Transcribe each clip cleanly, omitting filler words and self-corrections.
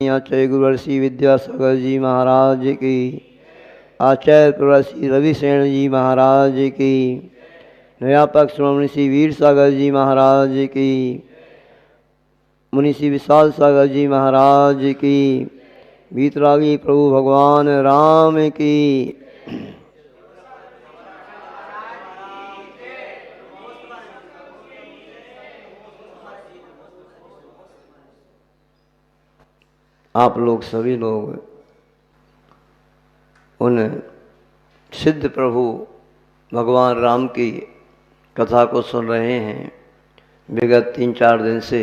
आचार्य गुरुवर्षि विद्यासागर जी महाराज की, आचार्य प्रवर्षि रविसेन जी महाराज की, न्यायापक श्रोमणी श्री वीर सागर जी महाराज की, मुनि श्री विशाल सागर जी महाराज की, वीतरागी प्रभु भगवान राम की। आप लोग सभी लोग उन सिद्ध प्रभु भगवान राम की कथा को सुन रहे हैं विगत 3-4 दिन से।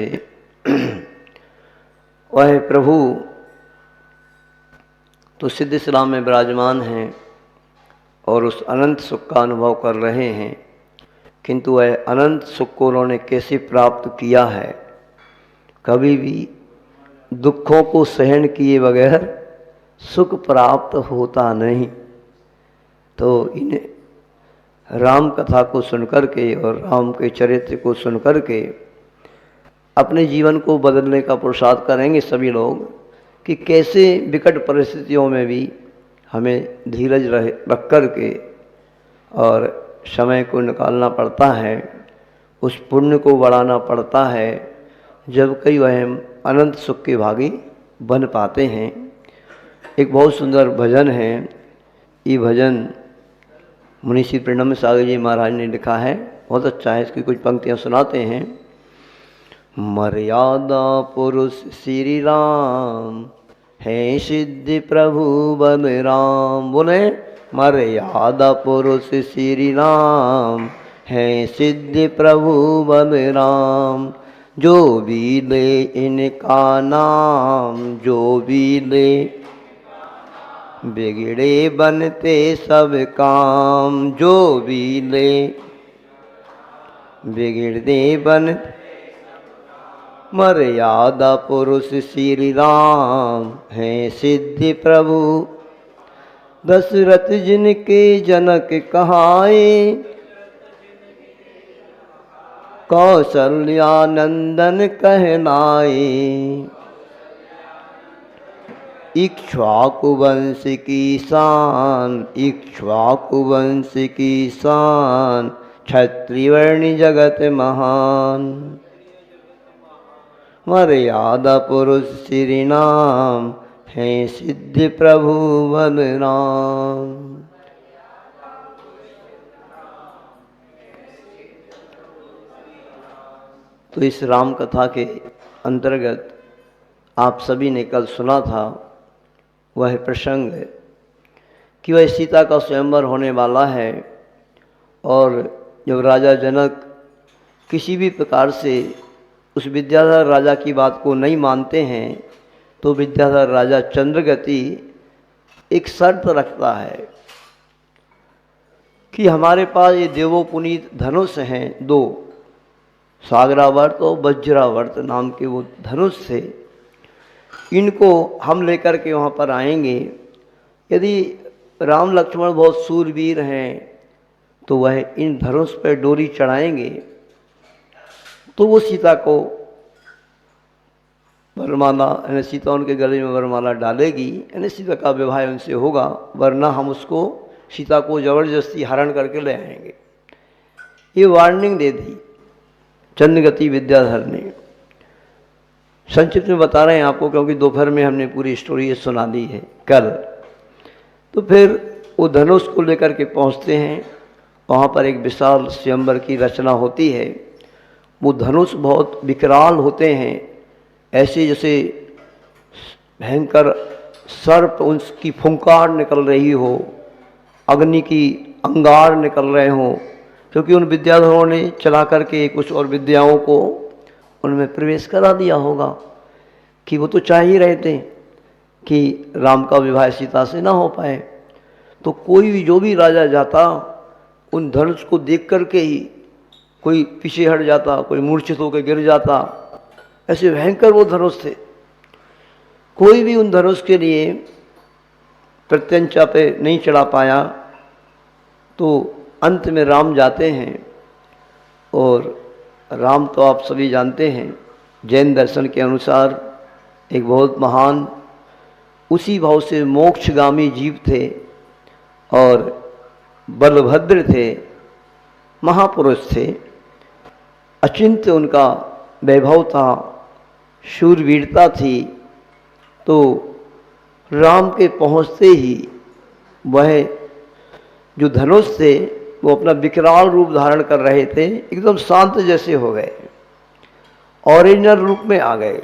वह प्रभु तो सिद्ध इस्लाम में विराजमान हैं और उस अनंत सुख का अनुभव कर रहे हैं, किंतु वह अनंत सुख को उन्होंने कैसे प्राप्त किया है। कभी भी दुखों को सहन किए बगैर सुख प्राप्त होता नहीं। तो इन राम कथा को सुनकर के और राम के चरित्र को सुनकर के अपने जीवन को बदलने का पुरुषार्थ करेंगे सभी लोग, कि कैसे विकट परिस्थितियों में भी हमें धीरज रख कर के और समय को निकालना पड़ता है, उस पुण्य को बढ़ाना पड़ता है, जब कई वह अनंत सुख के भागी बन पाते हैं। एक बहुत सुंदर भजन है, ये भजन मुनि श्री प्रणम सागर जी महाराज ने लिखा है, बहुत अच्छा है। इसकी कुछ पंक्तियाँ सुनाते हैं। मर्यादा पुरुष श्री राम है सिद्धि प्रभु बलराम। बोले मर्यादा पुरुष श्री राम है सिद्धि प्रभु बलराम। जो भी ले इनका नाम, जो भी ले बिगड़े बनते सब काम। जो भी ले बिगड़ते बन मर्यादा पुरुष श्री राम है सिद्धि प्रभु। दशरथ जिनके जनक कहाए, कौशल्यानंदन कहलाए। इक्ष्वाकु वंश की शान, इक्ष्वाकु वंश की शान, क्षत्रिवर्णि जगत महान। मर्यादा पुरुष श्री नाम है सिद्धि प्रभु बलराम। तो इस राम कथा के अंतर्गत आप सभी ने कल सुना था वह प्रसंग कि वह सीता का स्वयंवर होने वाला है, और जब राजा जनक किसी भी प्रकार से उस विद्याधर राजा की बात को नहीं मानते हैं, तो विद्याधर राजा चंद्रगति एक शर्त रखता है कि हमारे पास ये देवोपुनीत धनुष हैं 2, सागरावर्त और वज्रावर्त नाम के वो धनुष थे। इनको हम लेकर के वहाँ पर आएंगे। यदि राम लक्ष्मण बहुत सूरवीर हैं तो वह इन धनुष पर डोरी चढ़ाएंगे, तो वो सीता को वरमाला, यानी सीता उनके गले में वरमाला डालेगी, यानी सीता का विवाह उनसे होगा, वरना हम उसको सीता को जबरदस्ती हरण करके ले आएंगे। ये वार्निंग दे दी चंद्रगति विद्याधर ने। संक्षिप्त में बता रहे हैं आपको, क्योंकि दोपहर में हमने पूरी स्टोरी ये सुना दी है कल। तो फिर वो धनुष को लेकर के पहुंचते हैं, वहाँ पर एक विशाल स्वयंवर की रचना होती है। वो धनुष बहुत विकराल होते हैं, ऐसे जैसे भयंकर सर्प उसकी फुंकार निकल रही हो, अग्नि की अंगार निकल रहे हों, क्योंकि उन विद्याधरों ने चला करके कुछ और विद्याओं को उनमें प्रवेश करा दिया होगा, कि वो तो चाह ही रहे थे कि राम का विवाह सीता से ना हो पाए। तो कोई भी जो भी राजा जाता, उन धनुष को देख करके ही कोई पीछे हट जाता, कोई मूर्छित होकर गिर जाता। ऐसे भयंकर वो धनुष थे। कोई भी उन धनुष के लिए प्रत्यंचा पे नहीं चढ़ा पाया। तो अंत में राम जाते हैं, और राम तो आप सभी जानते हैं, जैन दर्शन के अनुसार एक बहुत महान उसी भाव से मोक्षगामी जीव थे और बलभद्र थे, महापुरुष थे, अचिंत्य उनका वैभव था, शूरवीरता थी। तो राम के पहुँचते ही वह जो धनुष थे वो अपना विकराल रूप धारण कर रहे थे, एकदम शांत जैसे हो गए, ओरिजिनल रूप में आ गए।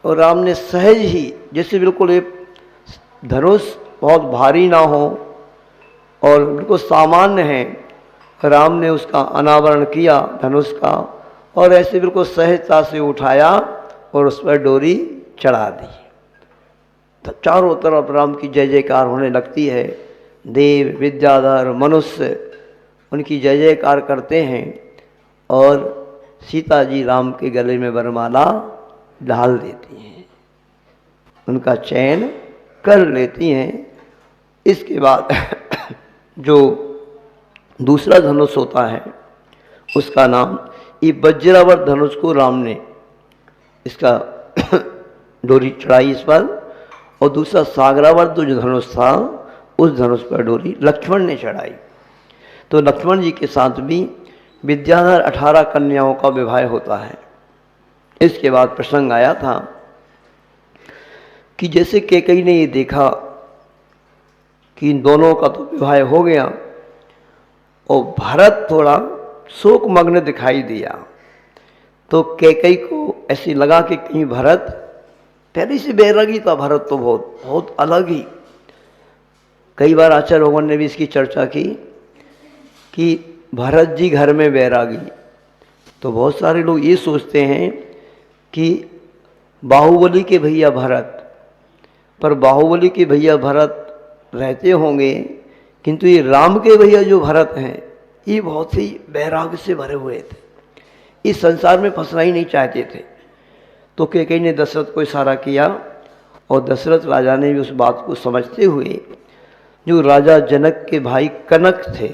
और राम ने सहज ही, जैसे बिल्कुल एक धनुष बहुत भारी ना हो और बिल्कुल सामान्य है, राम ने उसका अनावरण किया धनुष का और ऐसे बिल्कुल सहजता से उठाया और उस पर डोरी चढ़ा दी। तो चारों तरफ राम की जय जयकार होने लगती है। देव, विद्याधर, मनुष्य उनकी जय जयकार करते हैं और सीता जी राम के गले में वरमाला डाल देती हैं, उनका चयन कर लेती हैं। इसके बाद जो दूसरा धनुष होता है उसका नाम, ये वज्रावत धनुष को राम ने इसका डोरी चढ़ाई इस पर, और दूसरा सागरावत जो धनुष था उस धनुष पर डोरी लक्ष्मण ने चढ़ाई। तो लक्ष्मण जी के साथ भी विद्याधर 18 कन्याओं का विवाह होता है। इसके बाद प्रसंग आया था कि जैसे कैकेयी ने ये देखा कि इन दोनों का तो विवाह हो गया और भरत थोड़ा शोकमग्न दिखाई दिया, तो कैकेयी को ऐसे लगा कि कहीं भरत, पहले से बैरागी था भरत तो बहुत बहुत अलग ही। कई बार आचार्य भगवान ने भी इसकी चर्चा की कि भरत जी घर में बैरागी। तो बहुत सारे लोग ये सोचते हैं कि बाहुबली के भैया भरत, पर बाहुबली के भैया भरत रहते होंगे, किंतु ये राम के भैया जो भरत हैं ये बहुत ही बैराग से भरे हुए थे, इस संसार में फंसना ही नहीं चाहते थे। तो कैकेयी ने दशरथ को इशारा किया और दशरथ राजा ने भी उस बात को समझते हुए, जो राजा जनक के भाई कनक थे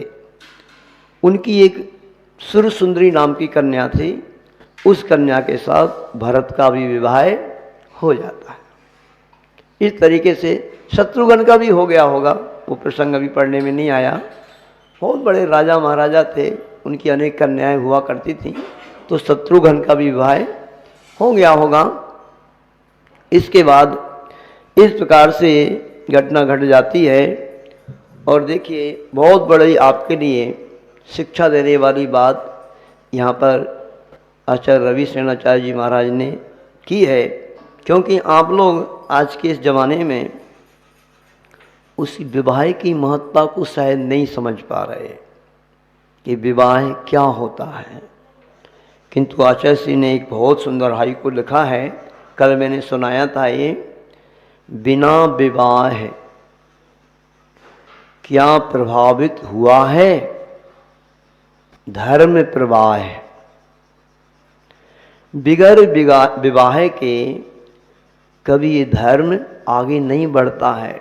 उनकी एक सुरसुंदरी नाम की कन्या थी, उस कन्या के साथ भरत का भी विवाह हो जाता है। इस तरीके से शत्रुघ्न का भी हो गया होगा, वो प्रसंग अभी पढ़ने में नहीं आया। बहुत बड़े राजा महाराजा थे, उनकी अनेक कन्याएं हुआ करती थीं, तो शत्रुघ्न का भी विवाह हो गया होगा। इसके बाद इस प्रकार से घटना घट जाती है। और देखिए बहुत बड़ी आपके लिए शिक्षा देने वाली बात यहाँ पर आचार्य रवि सेनाचार्य जी महाराज ने की है, क्योंकि आप लोग आज के इस ज़माने में उस विवाह की महत्ता को शायद नहीं समझ पा रहे कि विवाह क्या होता है। किंतु आचार्य श्री ने एक बहुत सुंदर हाइकु लिखा है, कल मैंने सुनाया था ये, बिना विवाह क्या प्रभावित हुआ है धर्म प्रवाह, बिगर विवाह के कभी ये धर्म आगे नहीं बढ़ता है।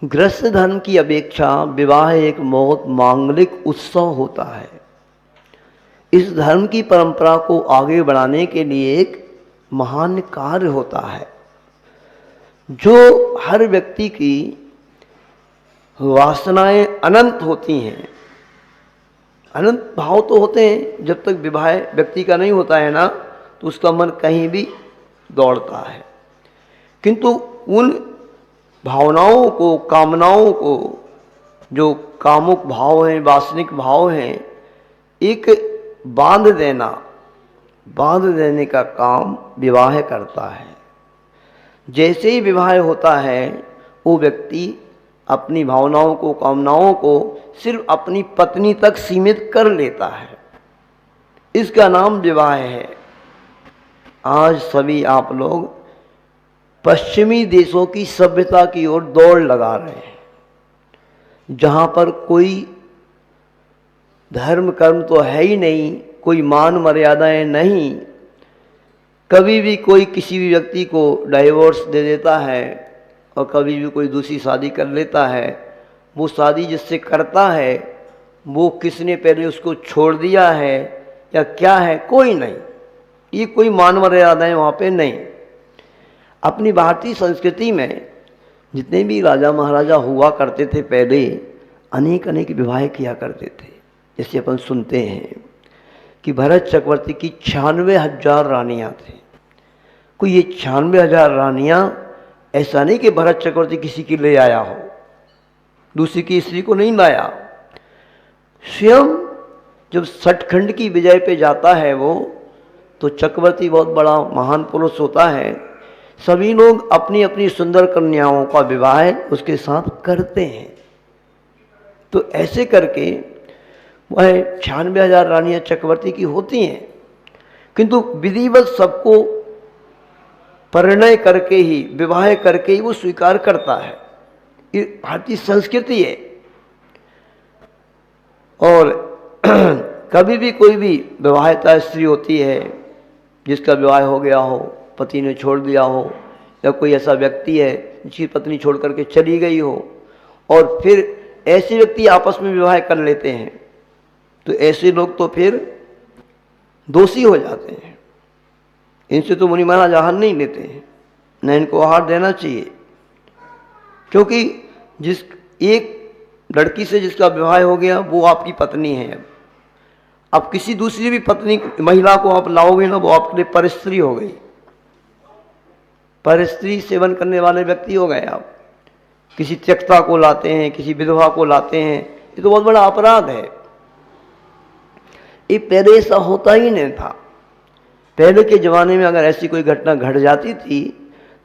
गृहस्थ धर्म की अपेक्षा विवाह एक बहुत मांगलिक उत्सव होता है। इस धर्म की परंपरा को आगे बढ़ाने के लिए एक महान कार्य होता है, जो हर व्यक्ति की वासनाएं अनंत होती हैं। अनंत भाव तो होते हैं, जब तक विवाह व्यक्ति का नहीं होता है ना, तो उसका मन कहीं भी दौड़ता है। किंतु उन भावनाओं को, कामनाओं को, जो कामुक भाव हैं, वासनिक भाव हैं, एक बांध देने का काम विवाह करता है। जैसे ही विवाह होता है, वो व्यक्ति अपनी भावनाओं को, कामनाओं को सिर्फ अपनी पत्नी तक सीमित कर लेता है। इसका नाम विवाह है। आज सभी आप लोग पश्चिमी देशों की सभ्यता की ओर दौड़ लगा रहे हैं, जहाँ पर कोई धर्म कर्म तो है ही नहीं, कोई मान मर्यादाएं नहीं। कभी भी कोई किसी भी व्यक्ति को डाइवोर्स दे देता है और कभी भी कोई दूसरी शादी कर लेता है। वो शादी जिससे करता है वो किसने पहले उसको छोड़ दिया है या क्या है, कोई नहीं, ये कोई मान मर्यादाएं वहाँ पे नहीं। अपनी भारतीय संस्कृति में जितने भी राजा महाराजा हुआ करते थे पहले, अनेक अनेक विवाह किया करते थे। जैसे अपन सुनते हैं कि भरत चक्रवर्ती की 96,000 रानियाँ थी। कोई ये 96,000 रानियाँ, ऐसा नहीं कि भरत चक्रवर्ती किसी की ले आया हो, दूसरी की स्त्री को नहीं लाया। स्वयं जब सचखंड की विजय पे जाता है वो, तो चक्रवर्ती बहुत बड़ा महान पुरुष होता है, सभी लोग अपनी अपनी सुंदर कन्याओं का विवाह उसके साथ करते हैं। तो ऐसे करके वह 96,000 रानियाँ चक्रवर्ती की होती हैं, किंतु विधिवत सबको परिणय करके ही, विवाह करके ही वो स्वीकार करता है। ये भारतीय संस्कृति है। और कभी भी कोई भी विवाहिता स्त्री होती है जिसका विवाह हो गया हो, पति ने छोड़ दिया हो, या कोई ऐसा व्यक्ति है जिसकी पत्नी छोड़ करके चली गई हो, और फिर ऐसे व्यक्ति आपस में विवाह कर लेते हैं, तो ऐसे लोग तो फिर दोषी हो जाते हैं। इनसे तो मुनि महाराज आहार नहीं लेते हैं, न इनको आहार देना चाहिए। क्योंकि जिस एक लड़की से जिसका विवाह हो गया वो आपकी पत्नी है। अब किसी दूसरी भी पत्नी महिला को आप लाओगे ना, वो आपके लिए परस्त्री हो गई, परस्त्री सेवन करने वाले व्यक्ति हो गए आप। किसी त्यक्ता को लाते हैं, किसी विधवा को लाते हैं, ये तो बहुत बड़ा अपराध है। ये पहले ऐसा होता ही नहीं था। पहले के ज़माने में अगर ऐसी कोई घटना घट जाती थी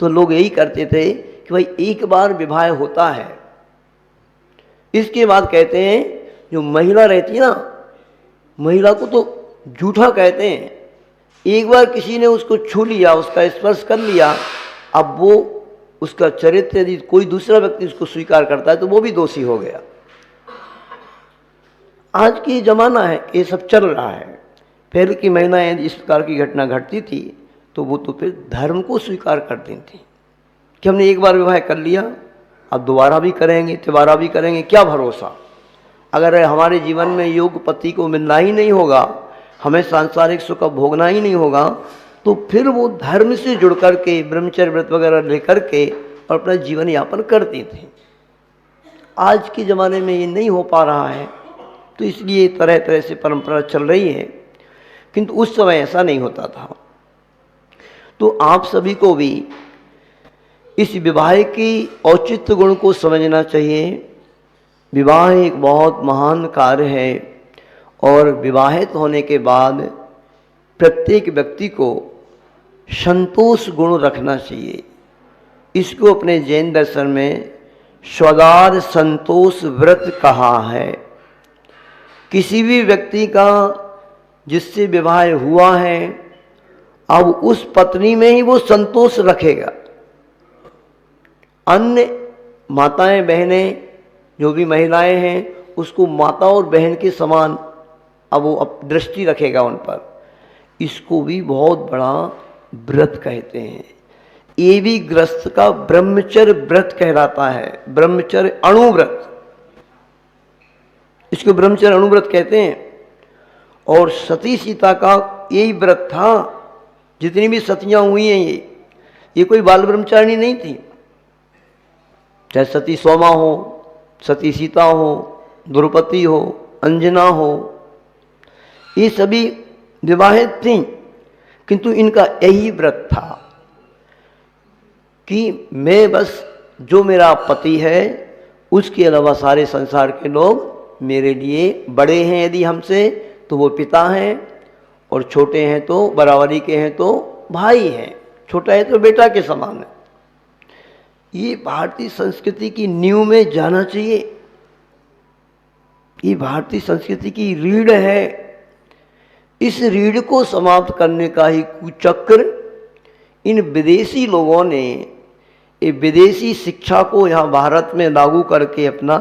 तो लोग यही करते थे कि भाई एक बार विवाह होता है, इसके बाद कहते हैं जो महिला रहती है ना, महिला को तो झूठा कहते हैं। एक बार किसी ने उसको छू लिया, उसका स्पर्श कर लिया, अब वो उसका चरित्र यदि कोई दूसरा व्यक्ति उसको स्वीकार करता है तो वो भी दोषी हो गया। आज की ज़माना है, ये सब चल रहा है। पहले की महिलाएं इस प्रकार की घटना घटती थी तो वो तो फिर धर्म को स्वीकार करती थी कि हमने एक बार विवाह कर लिया, अब दोबारा भी करेंगे, तिबारा भी करेंगे, क्या भरोसा। अगर हमारे जीवन में योग पति को मिलना ही नहीं होगा, हमें सांसारिक सुख भोगना ही नहीं होगा, तो फिर वो धर्म से जुड़ कर के ब्रह्मचर्य व्रत वगैरह लेकर के और अपना जीवन यापन करती थी। आज के ज़माने में ये नहीं हो पा रहा है, तो इसलिए तरह तरह से परंपरा चल रही है, किंतु उस समय ऐसा नहीं होता था। तो आप सभी को भी इस विवाह की औचित्य गुण को समझना चाहिए। विवाह एक बहुत महान कार्य है और विवाहित होने के बाद प्रत्येक व्यक्ति को संतोष गुण रखना चाहिए। इसको अपने जैन दर्शन में स्वदार संतोष व्रत कहा है। किसी भी व्यक्ति का जिससे विवाह हुआ है, अब उस पत्नी में ही वो संतोष रखेगा। अन्य माताएं बहनें जो भी महिलाएं हैं उसको माता और बहन के समान अब वो दृष्टि रखेगा उन पर। इसको भी बहुत बड़ा व्रत कहते हैं। ये भी गृहस्थ का ब्रह्मचर्य व्रत कहलाता है, ब्रह्मचर्य अणुव्रत, इसको ब्रह्मचर्य अणुव्रत कहते हैं। और सती सीता का यही व्रत था। जितनी भी सतियां हुई हैं ये कोई बाल ब्रह्मचारिणी नहीं थी। चाहे सती सोमा हो, सती सीता हो, द्रौपदी हो, अंजना हो, ये सभी विवाहित थीं, किंतु इनका यही व्रत था कि मैं बस जो मेरा पति है उसके अलावा सारे संसार के लोग मेरे लिए बड़े हैं, यदि हमसे तो वो पिता हैं, और छोटे हैं तो बराबरी के हैं तो भाई हैं, छोटा है तो बेटा के समान है। ये भारतीय संस्कृति की नींव में जाना चाहिए। ये भारतीय संस्कृति की रीढ़ है। इस रीढ़ को समाप्त करने का ही कुचक्र इन विदेशी लोगों ने, ये विदेशी शिक्षा को यहाँ भारत में लागू करके अपना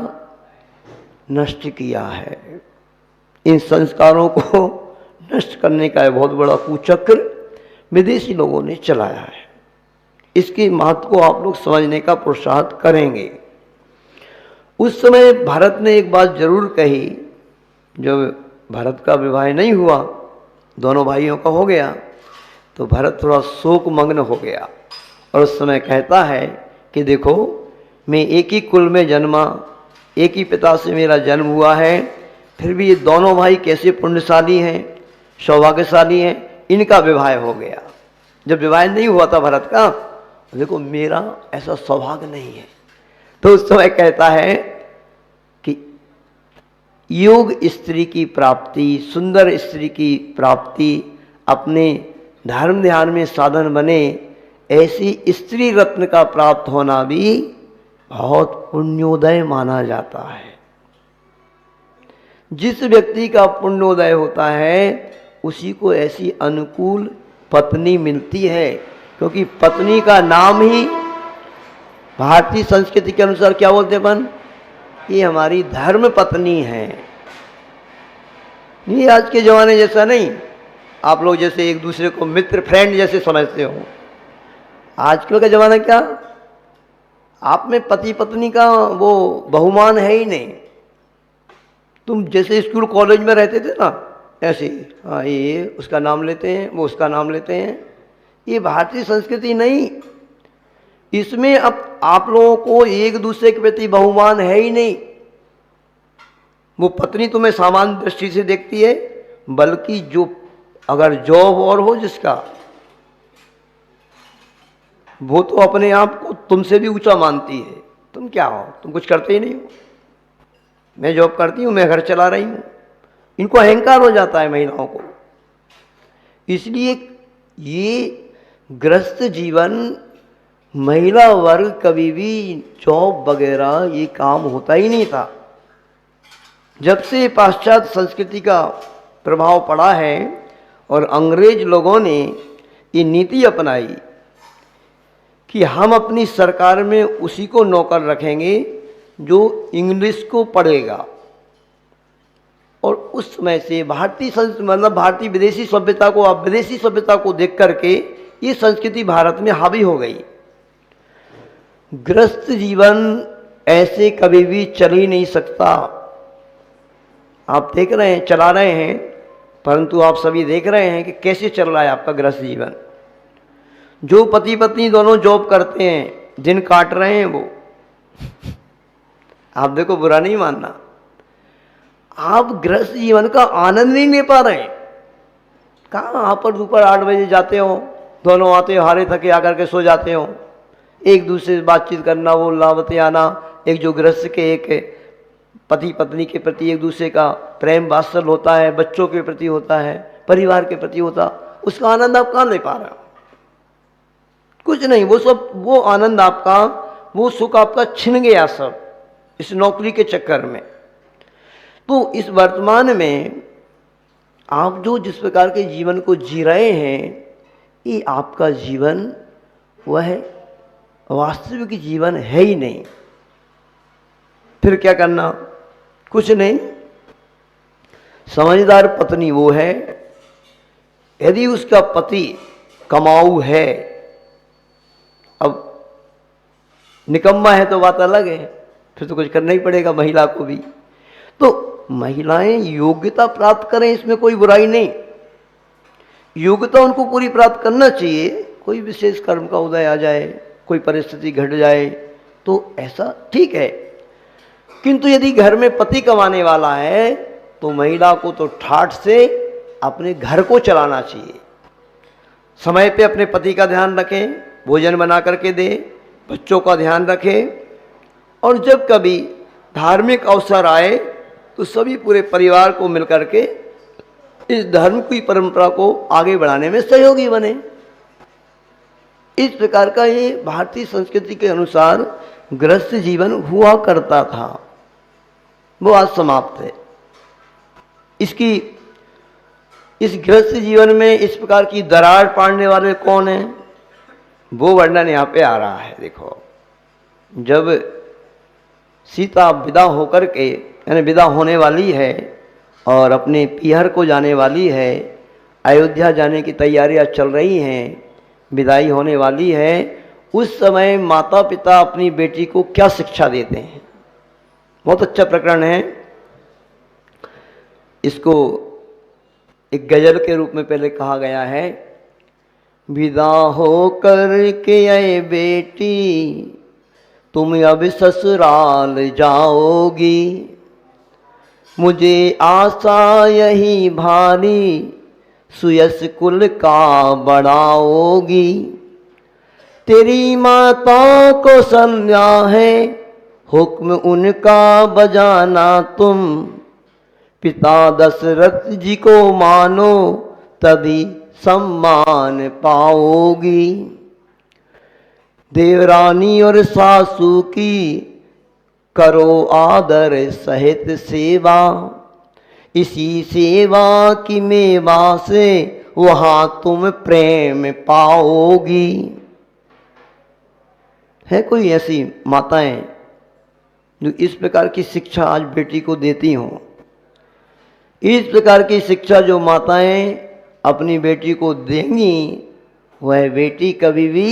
नष्ट किया है। इन संस्कारों को नष्ट करने का एक बहुत बड़ा कुचक्र विदेशी लोगों ने चलाया है। इसके महत्व को आप लोग समझने का पुरुषार्थ करेंगे। उस समय भारत ने एक बात जरूर कही, जब भरत का विवाह नहीं हुआ, दोनों भाइयों का हो गया, तो भरत थोड़ा शोक मग्न हो गया और उस समय कहता है कि देखो, मैं एक ही कुल में जन्मा, एक ही पिता से मेरा जन्म हुआ है, फिर भी ये दोनों भाई कैसे पुण्यशाली हैं, सौभाग्यशाली हैं, इनका विवाह हो गया। जब विवाह नहीं हुआ था भरत का, देखो मेरा ऐसा सौभाग्य नहीं है। तो उस समय कहता है कि योग स्त्री की प्राप्ति, सुंदर स्त्री की प्राप्ति अपने धर्म ध्यान में साधन बने, ऐसी स्त्री रत्न का प्राप्त होना भी बहुत पुण्योदय माना जाता है। जिस व्यक्ति का पुण्योदय होता है उसी को ऐसी अनुकूल पत्नी मिलती है, क्योंकि पत्नी का नाम ही भारतीय संस्कृति के अनुसार क्या बोलते अपन, ये हमारी धर्म पत्नी है। ये आज के जमाने जैसा नहीं, आप लोग जैसे एक दूसरे को मित्र फ्रेंड जैसे समझते हो। आजकल का जमाना क्या, आप में पति पत्नी का वो बहुमान है ही नहीं। तुम जैसे स्कूल कॉलेज में रहते थे ना, ऐसे हाँ ये उसका नाम लेते हैं, वो उसका नाम लेते हैं। ये भारतीय संस्कृति नहीं। इसमें अब आप लोगों को एक दूसरे के प्रति बहुमान है ही नहीं। वो पत्नी तुम्हें सामान्य दृष्टि से देखती है, बल्कि जो अगर जॉब और हो जिसका, वो तो अपने आप को तुमसे भी ऊंचा मानती है। तुम क्या हो, तुम कुछ करते ही नहीं हो। मैं जॉब करती हूँ, मैं घर चला रही हूँ। इनको अहंकार हो जाता है महिलाओं को। इसलिए ये गृहस्थ जीवन, महिला वर्ग कभी भी जॉब वगैरह ये काम होता ही नहीं था। जब से पाश्चात्य संस्कृति का प्रभाव पड़ा है और अंग्रेज लोगों ने ये नीति अपनाई कि हम अपनी सरकार में उसी को नौकर रखेंगे जो इंग्लिश को पढ़ेगा, और उस समय से भारतीय मतलब भारतीय विदेशी सभ्यता को, आप विदेशी सभ्यता को देख करके ये संस्कृति भारत में हावी हो गई। गृहस्थ जीवन ऐसे कभी भी चल ही नहीं सकता। आप देख रहे हैं, चला रहे हैं, परंतु आप सभी देख रहे हैं कि कैसे चल रहा है आपका गृहस्थ जीवन। जो पति पत्नी दोनों जॉब करते हैं, दिन काट रहे हैं वो, आप देखो बुरा नहीं मानना, आप गृहस्थ जीवन का आनंद नहीं ले पा रहे हैं। कहाँ आप पर दोपहर 8 बजे जाते हो, दोनों आते हो हारे थके आकर के सो जाते हो, एक दूसरे से बातचीत करना, वो लावते आना, एक जो गृहस्थ के एक पति पत्नी के प्रति एक दूसरे का प्रेम वात्सल्य होता है, बच्चों के प्रति होता है, परिवार के प्रति होता, उसका आनंद आप कहाँ ले पा रहे हो? कुछ नहीं। वो सब, वो आनंद आपका, वो सुख आपका छिन गया सब इस नौकरी के चक्कर में। तो इस वर्तमान में आप जो जिस प्रकार के जीवन को जी रहे हैं, ये आपका जीवन वह वास्तविक जीवन है ही नहीं। फिर क्या करना? कुछ नहीं। समझदार पत्नी वो है, यदि उसका पति कमाऊ है, अब निकम्मा है तो बात अलग है, फिर तो कुछ करना ही पड़ेगा महिला को भी। तो महिलाएं योग्यता प्राप्त करें, इसमें कोई बुराई नहीं। योग्यता उनको पूरी प्राप्त करना चाहिए। कोई विशेष कर्म का उदय आ जाए, कोई परिस्थिति घट जाए तो ऐसा ठीक है, किंतु यदि घर में पति कमाने वाला है तो महिला को तो ठाठ से अपने घर को चलाना चाहिए। समय पे अपने पति का ध्यान रखें, भोजन बना करके दे, बच्चों का ध्यान रखें, और जब कभी धार्मिक अवसर आए तो सभी पूरे परिवार को मिलकर के इस धर्म की परंपरा को आगे बढ़ाने में सहयोगी बने। इस प्रकार का ये भारतीय संस्कृति के अनुसार गृहस्थ जीवन हुआ करता था, वो आज समाप्त है। इस गृहस्थ जीवन में इस प्रकार की दरार पाड़ने वाले कौन हैं, वो वर्णन यहाँ पे आ रहा है। देखो, जब सीता विदा होकर के, यानी विदा होने वाली है और अपने पीहर को जाने वाली है, अयोध्या जाने की तैयारियां चल रही हैं, विदाई होने वाली है, उस समय माता पिता अपनी बेटी को क्या शिक्षा देते हैं। बहुत अच्छा प्रकरण है। इसको एक गजल के रूप में पहले कहा गया है। विदा हो कर के आए बेटी, तुम अब ससुराल जाओगी। मुझे आशा यही भारी, सुयस कुल का बढ़ाओगी। तेरी माता को संज्ञा है, हुक्म उनका बजाना तुम। पिता दशरथ जी को मानो, तभी सम्मान पाओगी। देवरानी और सासू की करो आदर सहित सेवा, इसी सेवा की मेवा से वहां तुम प्रेम पाओगी। है कोई ऐसी माताएं जो इस प्रकार की शिक्षा आज बेटी को देती हों? इस प्रकार की शिक्षा जो माताएं अपनी बेटी को देंगी, वह बेटी कभी भी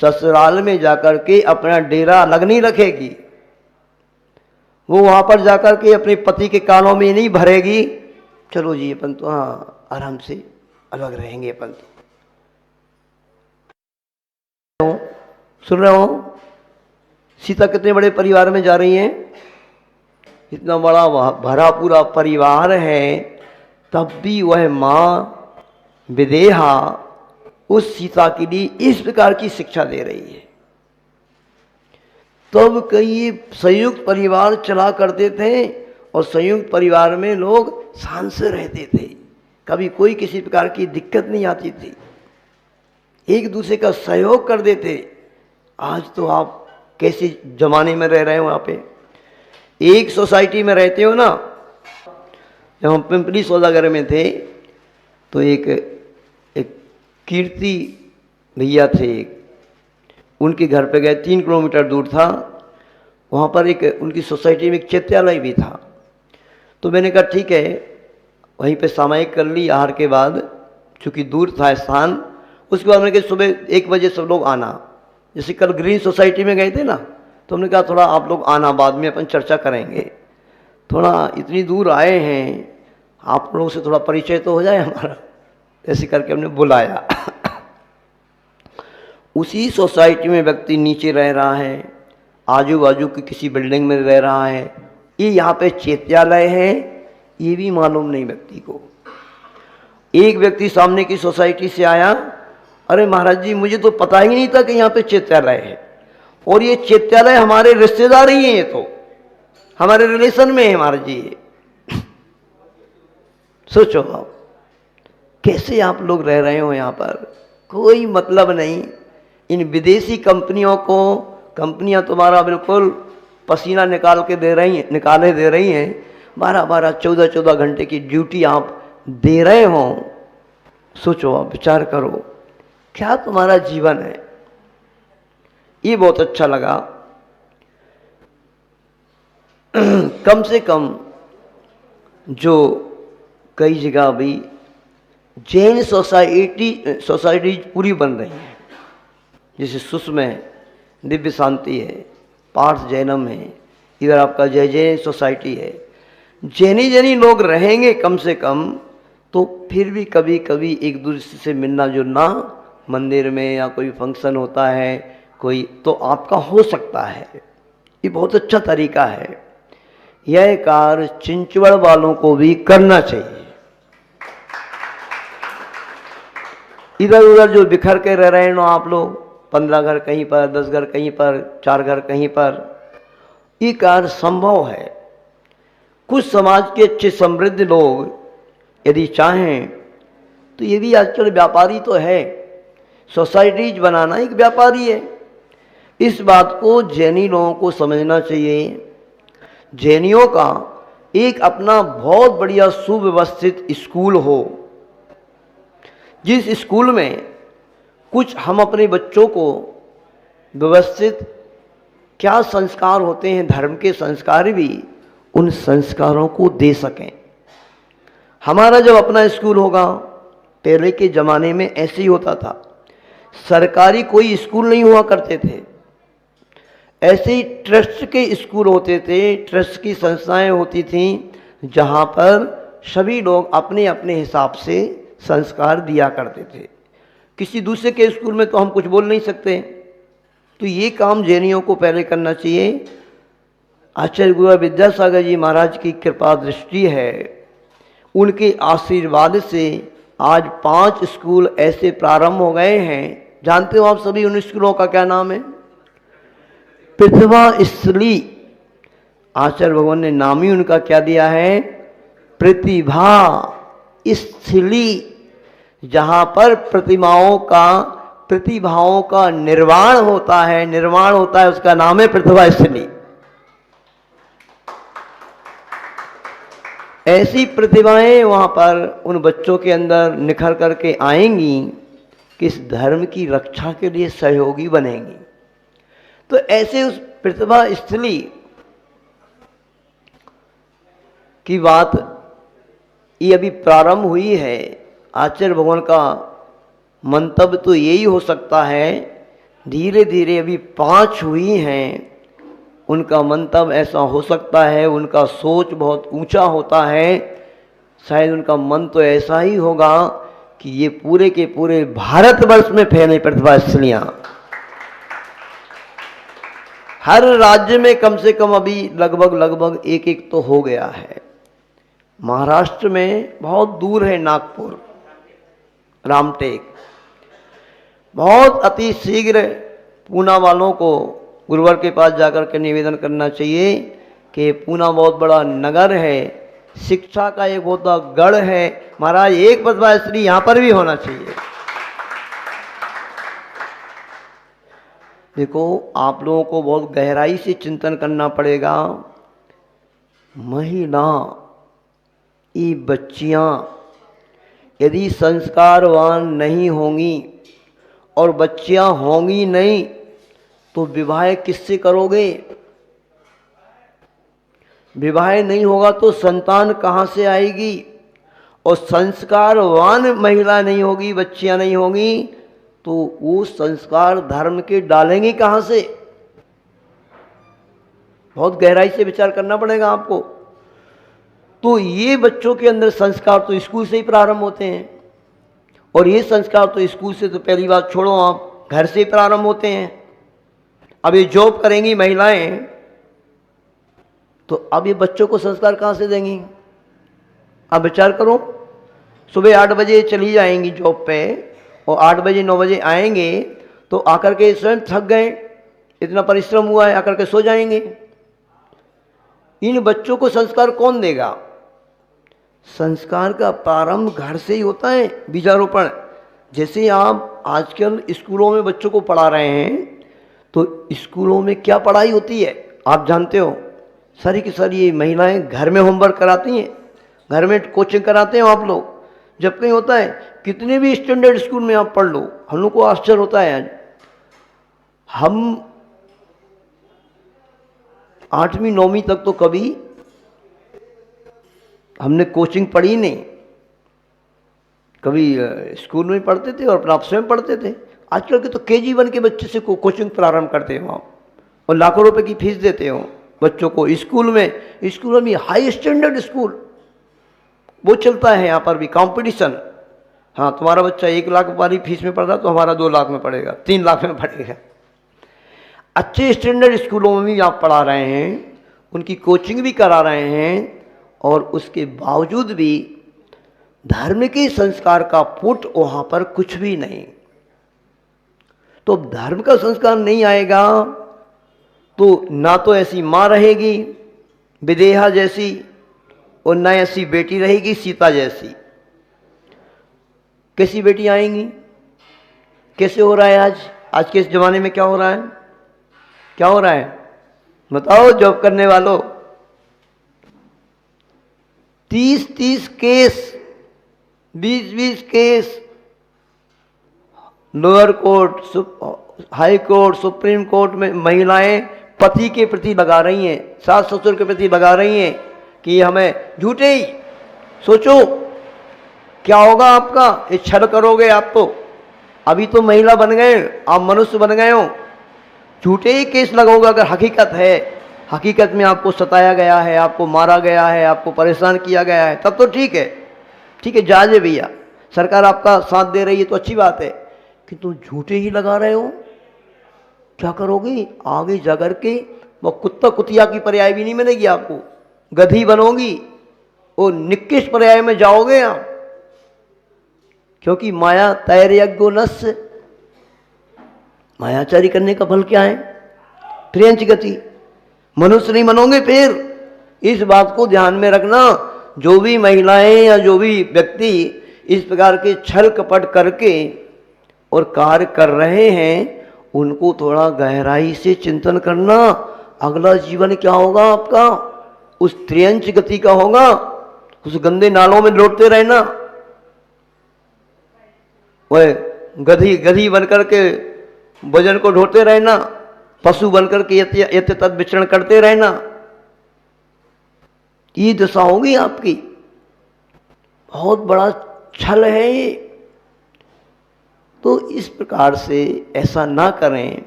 ससुराल में जाकर के अपना डेरा अलग नहीं रखेगी। वो वहां पर जाकर के अपने पति के कानों में नहीं भरेगी, चलो जी अपन तो हाँ आराम से अलग रहेंगे अपन तो। सुन रहे हो, सीता कितने बड़े परिवार में जा रही हैं, इतना बड़ा भरा पूरा परिवार है, तब भी वह माँ विदेहा उस सीता के लिए इस प्रकार की शिक्षा दे रही है। तब कई संयुक्त परिवार चला करते थे और संयुक्त परिवार में लोग शान से रहते थे, कभी कोई किसी प्रकार की दिक्कत नहीं आती थी, एक दूसरे का सहयोग कर देते। आज तो आप कैसे जमाने में रह रहे हो, वहाँ पे एक सोसाइटी में रहते हो ना। जब हम पिंपली सौदागर में थे तो एक कीर्ति भैया थे, उनके घर पे गए, 3 किलोमीटर दूर था, वहाँ पर एक उनकी सोसाइटी में एक चैत्यालय भी था। तो मैंने कहा ठीक है, वहीं पे सामायिक कर ली आहार के बाद, चूँकि दूर था स्थान। उसके बाद मैंने कहा सुबह 1 बजे सब लोग आना, जैसे कल ग्रीन सोसाइटी में गए थे ना, तो हमने कहा थोड़ा आप लोग आना, बाद में अपन चर्चा करेंगे, थोड़ा इतनी दूर आए हैं, आप लोगों से थोड़ा परिचय तो हो जाए हमारा। ऐसे करके हमने बुलाया। उसी सोसाइटी में व्यक्ति नीचे रह रहा है, आजू बाजू की किसी बिल्डिंग में रह रहा है, ये यहाँ पे चैत्यालय है, ये भी मालूम नहीं व्यक्ति को। एक व्यक्ति सामने की सोसाइटी से आया, अरे महाराज जी मुझे तो पता ही नहीं था कि यहाँ पे चैत्यालय है, और ये चैत्यालय हमारे रिश्तेदार ही हैं, ये तो हमारे रिलेशन में है महाराज जी। सोचो आप कैसे आप लोग रह रहे हो यहाँ पर, कोई मतलब नहीं। इन विदेशी कंपनियों को, कंपनियां तुम्हारा बिल्कुल पसीना निकाल के दे रही हैं, निकाले दे रही हैं, 12-12, 14-14 घंटे की ड्यूटी आप दे रहे हो। सोचो आप, विचार करो क्या तुम्हारा जीवन है। ये बहुत अच्छा लगा। कम से कम जो कई जगह भी जैन सोसाइटी पूरी बन रही है, जैसे सुस में दिव्य शांति है, पार्थ जैनम है, इधर आपका जय जैन सोसाइटी है। जैनी लोग रहेंगे कम से कम, तो फिर भी कभी कभी एक दूसरे से मिलना जुलना, मंदिर में या कोई फंक्शन होता है कोई, तो आपका हो सकता है। ये बहुत अच्छा तरीका है। यह कार्य चिंचवड़ वालों को भी करना चाहिए। इधर उधर जो बिखर के रह रहे हो आप लोग, 15 घर कहीं पर, 10 घर कहीं पर, 4 घर कहीं पर, ये कार्य संभव है। कुछ समाज के अच्छे समृद्ध लोग यदि चाहें तो ये भी आजकल व्यापारी तो है, सोसाइटीज बनाना एक व्यापारी है। इस बात को जैनी लोगों को समझना चाहिए। जैनियों का एक अपना बहुत बढ़िया सुव्यवस्थित स्कूल हो, जिस स्कूल में कुछ हम अपने बच्चों को व्यवस्थित क्या संस्कार होते हैं, धर्म के संस्कार भी, उन संस्कारों को दे सकें। हमारा जब अपना स्कूल होगा, पहले के ज़माने में ऐसे ही होता था, सरकारी कोई स्कूल नहीं हुआ करते थे, ऐसे ही ट्रस्ट के स्कूल होते थे, ट्रस्ट की संस्थाएं होती थीं, जहाँ पर सभी लोग अपने अपने हिसाब से संस्कार दिया करते थे। किसी दूसरे के स्कूल में तो हम कुछ बोल नहीं सकते। तो ये काम जैनियों को पहले करना चाहिए। आचार्य गुरु विद्यासागर जी महाराज की कृपा दृष्टि है, उनके आशीर्वाद से आज 5 स्कूल ऐसे प्रारंभ हो गए हैं। जानते हो आप सभी उन स्कूलों का क्या नाम है? प्रतिभा स्थली। आचार्य भगवान ने नाम ही उनका क्या दिया है? प्रतिभा स्थली। जहाँ पर प्रतिभाओं का निर्माण होता है, उसका नाम है प्रतिभा स्थली। ऐसी प्रतिभाएं वहाँ पर उन बच्चों के अंदर निखर करके आएंगी कि इस धर्म की रक्षा के लिए सहयोगी बनेंगी। तो ऐसे उस प्रतिभा स्थली की बात ये अभी प्रारंभ हुई है। आचार्य भगवान का मंतव्य तो यही हो सकता है, धीरे धीरे अभी 5 हुई हैं, उनका मंतव्य ऐसा हो सकता है, उनका सोच बहुत ऊंचा होता है। शायद उनका मन तो ऐसा ही होगा कि ये पूरे के पूरे भारतवर्ष में फैले प्रतिभा स्थलियां। हर राज्य में कम से कम अभी लगभग एक तो हो गया है। महाराष्ट्र में बहुत दूर है नागपुर, रामटेक। बहुत अति शीघ्र पूना वालों को गुरुवर के पास जाकर के निवेदन करना चाहिए कि पूना बहुत बड़ा नगर है, शिक्षा का एक बहुत बड़ा गढ़ है। महाराज एक प्रतिभा स्त्री यहाँ पर भी होना चाहिए। देखो आप लोगों को बहुत गहराई से चिंतन करना पड़ेगा। महिला, ये बच्चियाँ यदि संस्कारवान नहीं होंगी और बच्चियाँ होंगी नहीं तो विवाह किससे करोगे? विवाह नहीं होगा तो संतान कहाँ से आएगी? और संस्कारवान महिला नहीं होगी, बच्चियाँ नहीं होंगी तो वो संस्कार धर्म के डालेंगी कहाँ से? बहुत गहराई से विचार करना पड़ेगा आपको। तो ये बच्चों के अंदर संस्कार तो स्कूल से ही प्रारंभ होते हैं, और ये संस्कार तो स्कूल से तो पहली बात छोड़ो, आप घर से ही प्रारंभ होते हैं। अब ये जॉब करेंगी महिलाएं तो अब ये बच्चों को संस्कार कहाँ से देंगी? आप विचार करो, सुबह 8 बजे चली जाएंगी जॉब पे और 8 बजे 9 बजे आएंगे तो आकर के स्वयं थक गए, इतना परिश्रम हुआ है, आकर के सो जाएंगे। इन बच्चों को संस्कार कौन देगा? संस्कार का प्रारंभ घर से ही होता है, बीजारोपण। जैसे आप आजकल स्कूलों में बच्चों को पढ़ा रहे हैं तो स्कूलों में क्या पढ़ाई होती है आप जानते हो? सारी की सारी ये महिलाएं घर में होमवर्क कराती हैं, घर में कोचिंग कराते हो आप लोग। जब कहीं होता है कितने भी स्टैंडर्ड स्कूल में आप पढ़ लो, हम लोग को आश्चर्य होता है। आज हम 8वीं 9वीं तक तो कभी हमने कोचिंग पढ़ी नहीं, कभी स्कूल में पढ़ते थे और अपना आप स्वयं पढ़ते थे। आजकल के तो KG1 के बच्चे से कोचिंग प्रारंभ करते हो आप और लाखों रुपए की फीस देते हो बच्चों को। स्कूल में हाई स्टैंडर्ड स्कूल वो चलता है, यहाँ पर भी कंपटीशन। हाँ, तुम्हारा बच्चा 1 लाख वाली फीस में पढ़ रहा तो हमारा 2 लाख में पढ़ेगा, 3 लाख में पढ़ेगा। अच्छे स्टैंडर्ड स्कूलों में भी आप पढ़ा रहे हैं, उनकी कोचिंग भी करा रहे हैं, और उसके बावजूद भी धर्म के संस्कार का पुट वहाँ पर कुछ भी नहीं। तो धर्म का संस्कार नहीं आएगा तो ना तो ऐसी माँ रहेगी विदेहा जैसी, और ना ऐसी बेटी रहेगी सीता जैसी। कैसी बेटी आएंगी? कैसे हो रहा है आज के इस जमाने में? क्या हो रहा है? क्या हो रहा है बताओ जॉब करने वालों? 30-30 case, 20-20 case, lower court, high court, supreme court में महिलाएं पति के प्रति लगा रही हैं, सास ससुर के प्रति लगा रही हैं कि हमें झूठे ही। सोचो क्या होगा आपका, ये छल करोगे आप तो। अभी तो महिला बन गए, आप मनुष्य बन गए हो, झूठे ही केस लगाओगे। अगर हकीकत है, हकीकत में आपको सताया गया है, आपको मारा गया है, आपको परेशान किया गया है, तब तो ठीक है, ठीक है, जायज़ है भैया, सरकार आपका साथ दे रही है तो अच्छी बात है। कि तुम झूठे ही लगा रहे हो, क्या करोगे आगे जाकर के? वो कुत्ता कुतिया की पर्याय भी नहीं मिलेगी आपको, गधी बनोगी और निकृष्ट पर्याय में जाओगे आप। क्योंकि माया तैर्यज्ञो नस्य, मायाचारी करने का फल क्या है? प्रियंच गति, मनुष्य नहीं बनोगे फिर। इस बात को ध्यान में रखना। जो भी महिलाएं या जो भी व्यक्ति इस प्रकार के छल कपट करके और कार्य कर रहे हैं, उनको थोड़ा गहराई से चिंतन करना। अगला जीवन क्या होगा आपका? उस त्रियंच गति का होगा, उस गंदे नालों में लौटते रहना, वह गधी गधी बनकर के भोजन को ढोते रहना, पशु बनकर के यत तद विचरण करते रहना। ये दशा होगी आपकी। बहुत बड़ा छल है ये। तो इस प्रकार से ऐसा ना करें।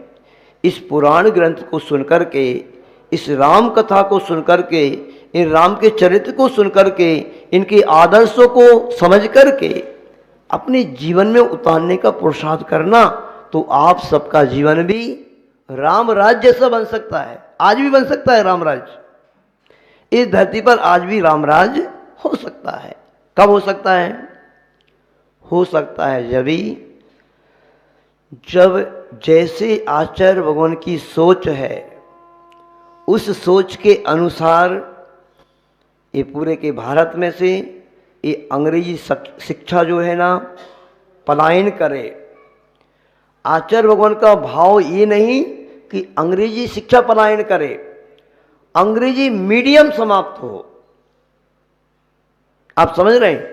इस पुराण ग्रंथ को सुनकर के, इस राम कथा को सुनकर के, इन राम के चरित्र को सुनकर के, इनके आदर्शों को समझ करके अपने जीवन में उतारने का पुरुषार्थ करना, तो आप सबका जीवन भी राम राज्य जैसा बन सकता है। आज भी बन सकता है राम राज्य। इस धरती पर आज भी राम राज्य हो सकता है। कब हो सकता है? हो सकता है जब जैसे आचार्य भगवान की सोच है, उस सोच के अनुसार ये पूरे के भारत में से ये अंग्रेजी शिक्षा जो है ना पलायन करे। आचार्य भगवान का भाव ये नहीं कि अंग्रेजी शिक्षा पलायन करे, अंग्रेजी मीडियम समाप्त हो। आप समझ रहे हैं?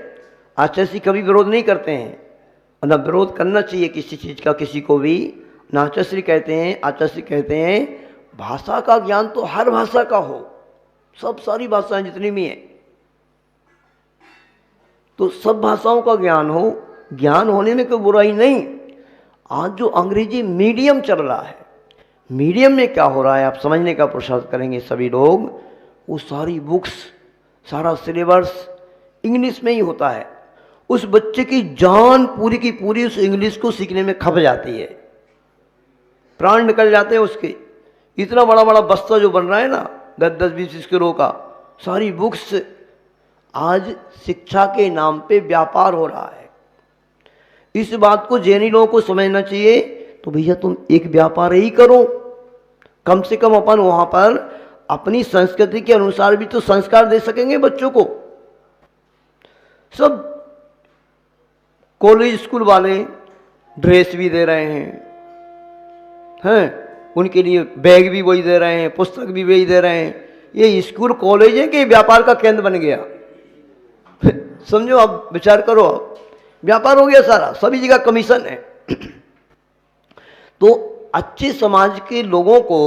आचार्य जी कभी विरोध नहीं करते हैं, और न विरोध करना चाहिए किसी चीज़ का किसी को भी। न आचार्य कहते हैं, आचार्य कहते हैं भाषा का ज्ञान तो हर भाषा का हो, सब सारी भाषाएं जितनी भी हैं, तो सब भाषाओं का ज्ञान हो। ज्ञान होने में कोई बुराई नहीं। आज जो अंग्रेजी मीडियम चल रहा है, मीडियम में क्या हो रहा है आप समझने का पुरुषार्थ करेंगे सभी लोग। वो सारी बुक्स, सारा सिलेबस इंग्लिश में ही होता है। उस बच्चे की जान पूरी की पूरी उस इंग्लिश को सीखने में खप जाती है, प्राण निकल जाते हैं उसके। इतना बड़ा बड़ा बस्ता जो बन रहा है ना 10-20 किलो का, सारी बुक्स, आज शिक्षा के नाम पे व्यापार हो रहा है। इस बात को जैनी लोगों को समझना चाहिए। तो भैया तुम एक व्यापार ही करो, कम से कम अपन वहां पर अपनी संस्कृति के अनुसार भी तो संस्कार दे सकेंगे बच्चों को। सब कॉलेज स्कूल वाले ड्रेस भी दे रहे हैं, उनके लिए बैग भी वही दे रहे हैं, पुस्तक भी वही दे रहे हैं। ये स्कूल कॉलेज है कि व्यापार का केंद्र बन गया? समझो, आप विचार करो, आप व्यापार हो गया सारा, सभी जगह कमीशन है। तो अच्छे समाज के लोगों को,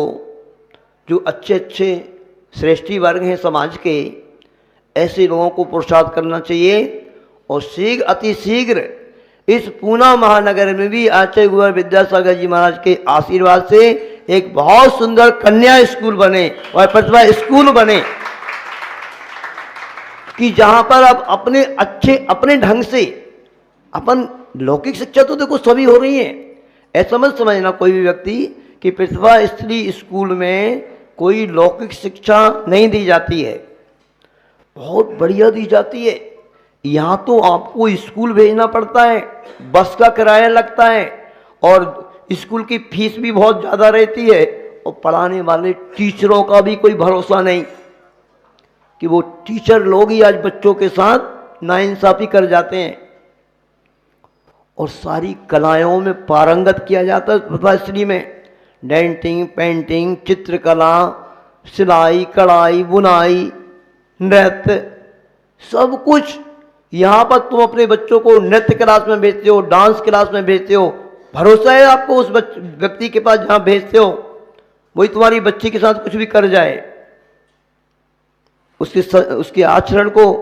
जो अच्छे अच्छे श्रेष्ठी वर्ग हैं समाज के, ऐसे लोगों को पुरुषार्थ करना चाहिए। और अति शीघ्र इस पूना महानगर में भी आचार्य गुरुवर विद्यासागर जी महाराज के आशीर्वाद से एक बहुत सुंदर कन्या स्कूल बने और प्रतिभा स्कूल बने, कि जहां पर अब अपने अच्छे अपने ढंग से अपन लौकिक शिक्षा तो देखो सभी हो रही है। ऐसा मत समझना कोई भी व्यक्ति कि प्रतिभा स्त्री स्कूल में कोई लौकिक शिक्षा नहीं दी जाती है, बहुत बढ़िया दी जाती है। यहाँ तो आपको स्कूल भेजना पड़ता है, बस का किराया लगता है, और स्कूल की फीस भी बहुत ज़्यादा रहती है, और पढ़ाने वाले टीचरों का भी कोई भरोसा नहीं कि वो टीचर लोग ही आज बच्चों के साथ नाइंसाफ़ी कर जाते हैं। और सारी कलाओं में पारंगत किया जाता है प्रतिभा स्त्री में, डेंटिंग, पेंटिंग, चित्रकला, सिलाई, कढ़ाई, बुनाई, नृत्य, सब कुछ। यहाँ पर तुम अपने बच्चों को नृत्य क्लास में भेजते हो, डांस क्लास में भेजते हो, भरोसा है आपको उस व्यक्ति के पास जहाँ भेजते हो वही तुम्हारी बच्ची के साथ कुछ भी कर जाए, उसके आचरण को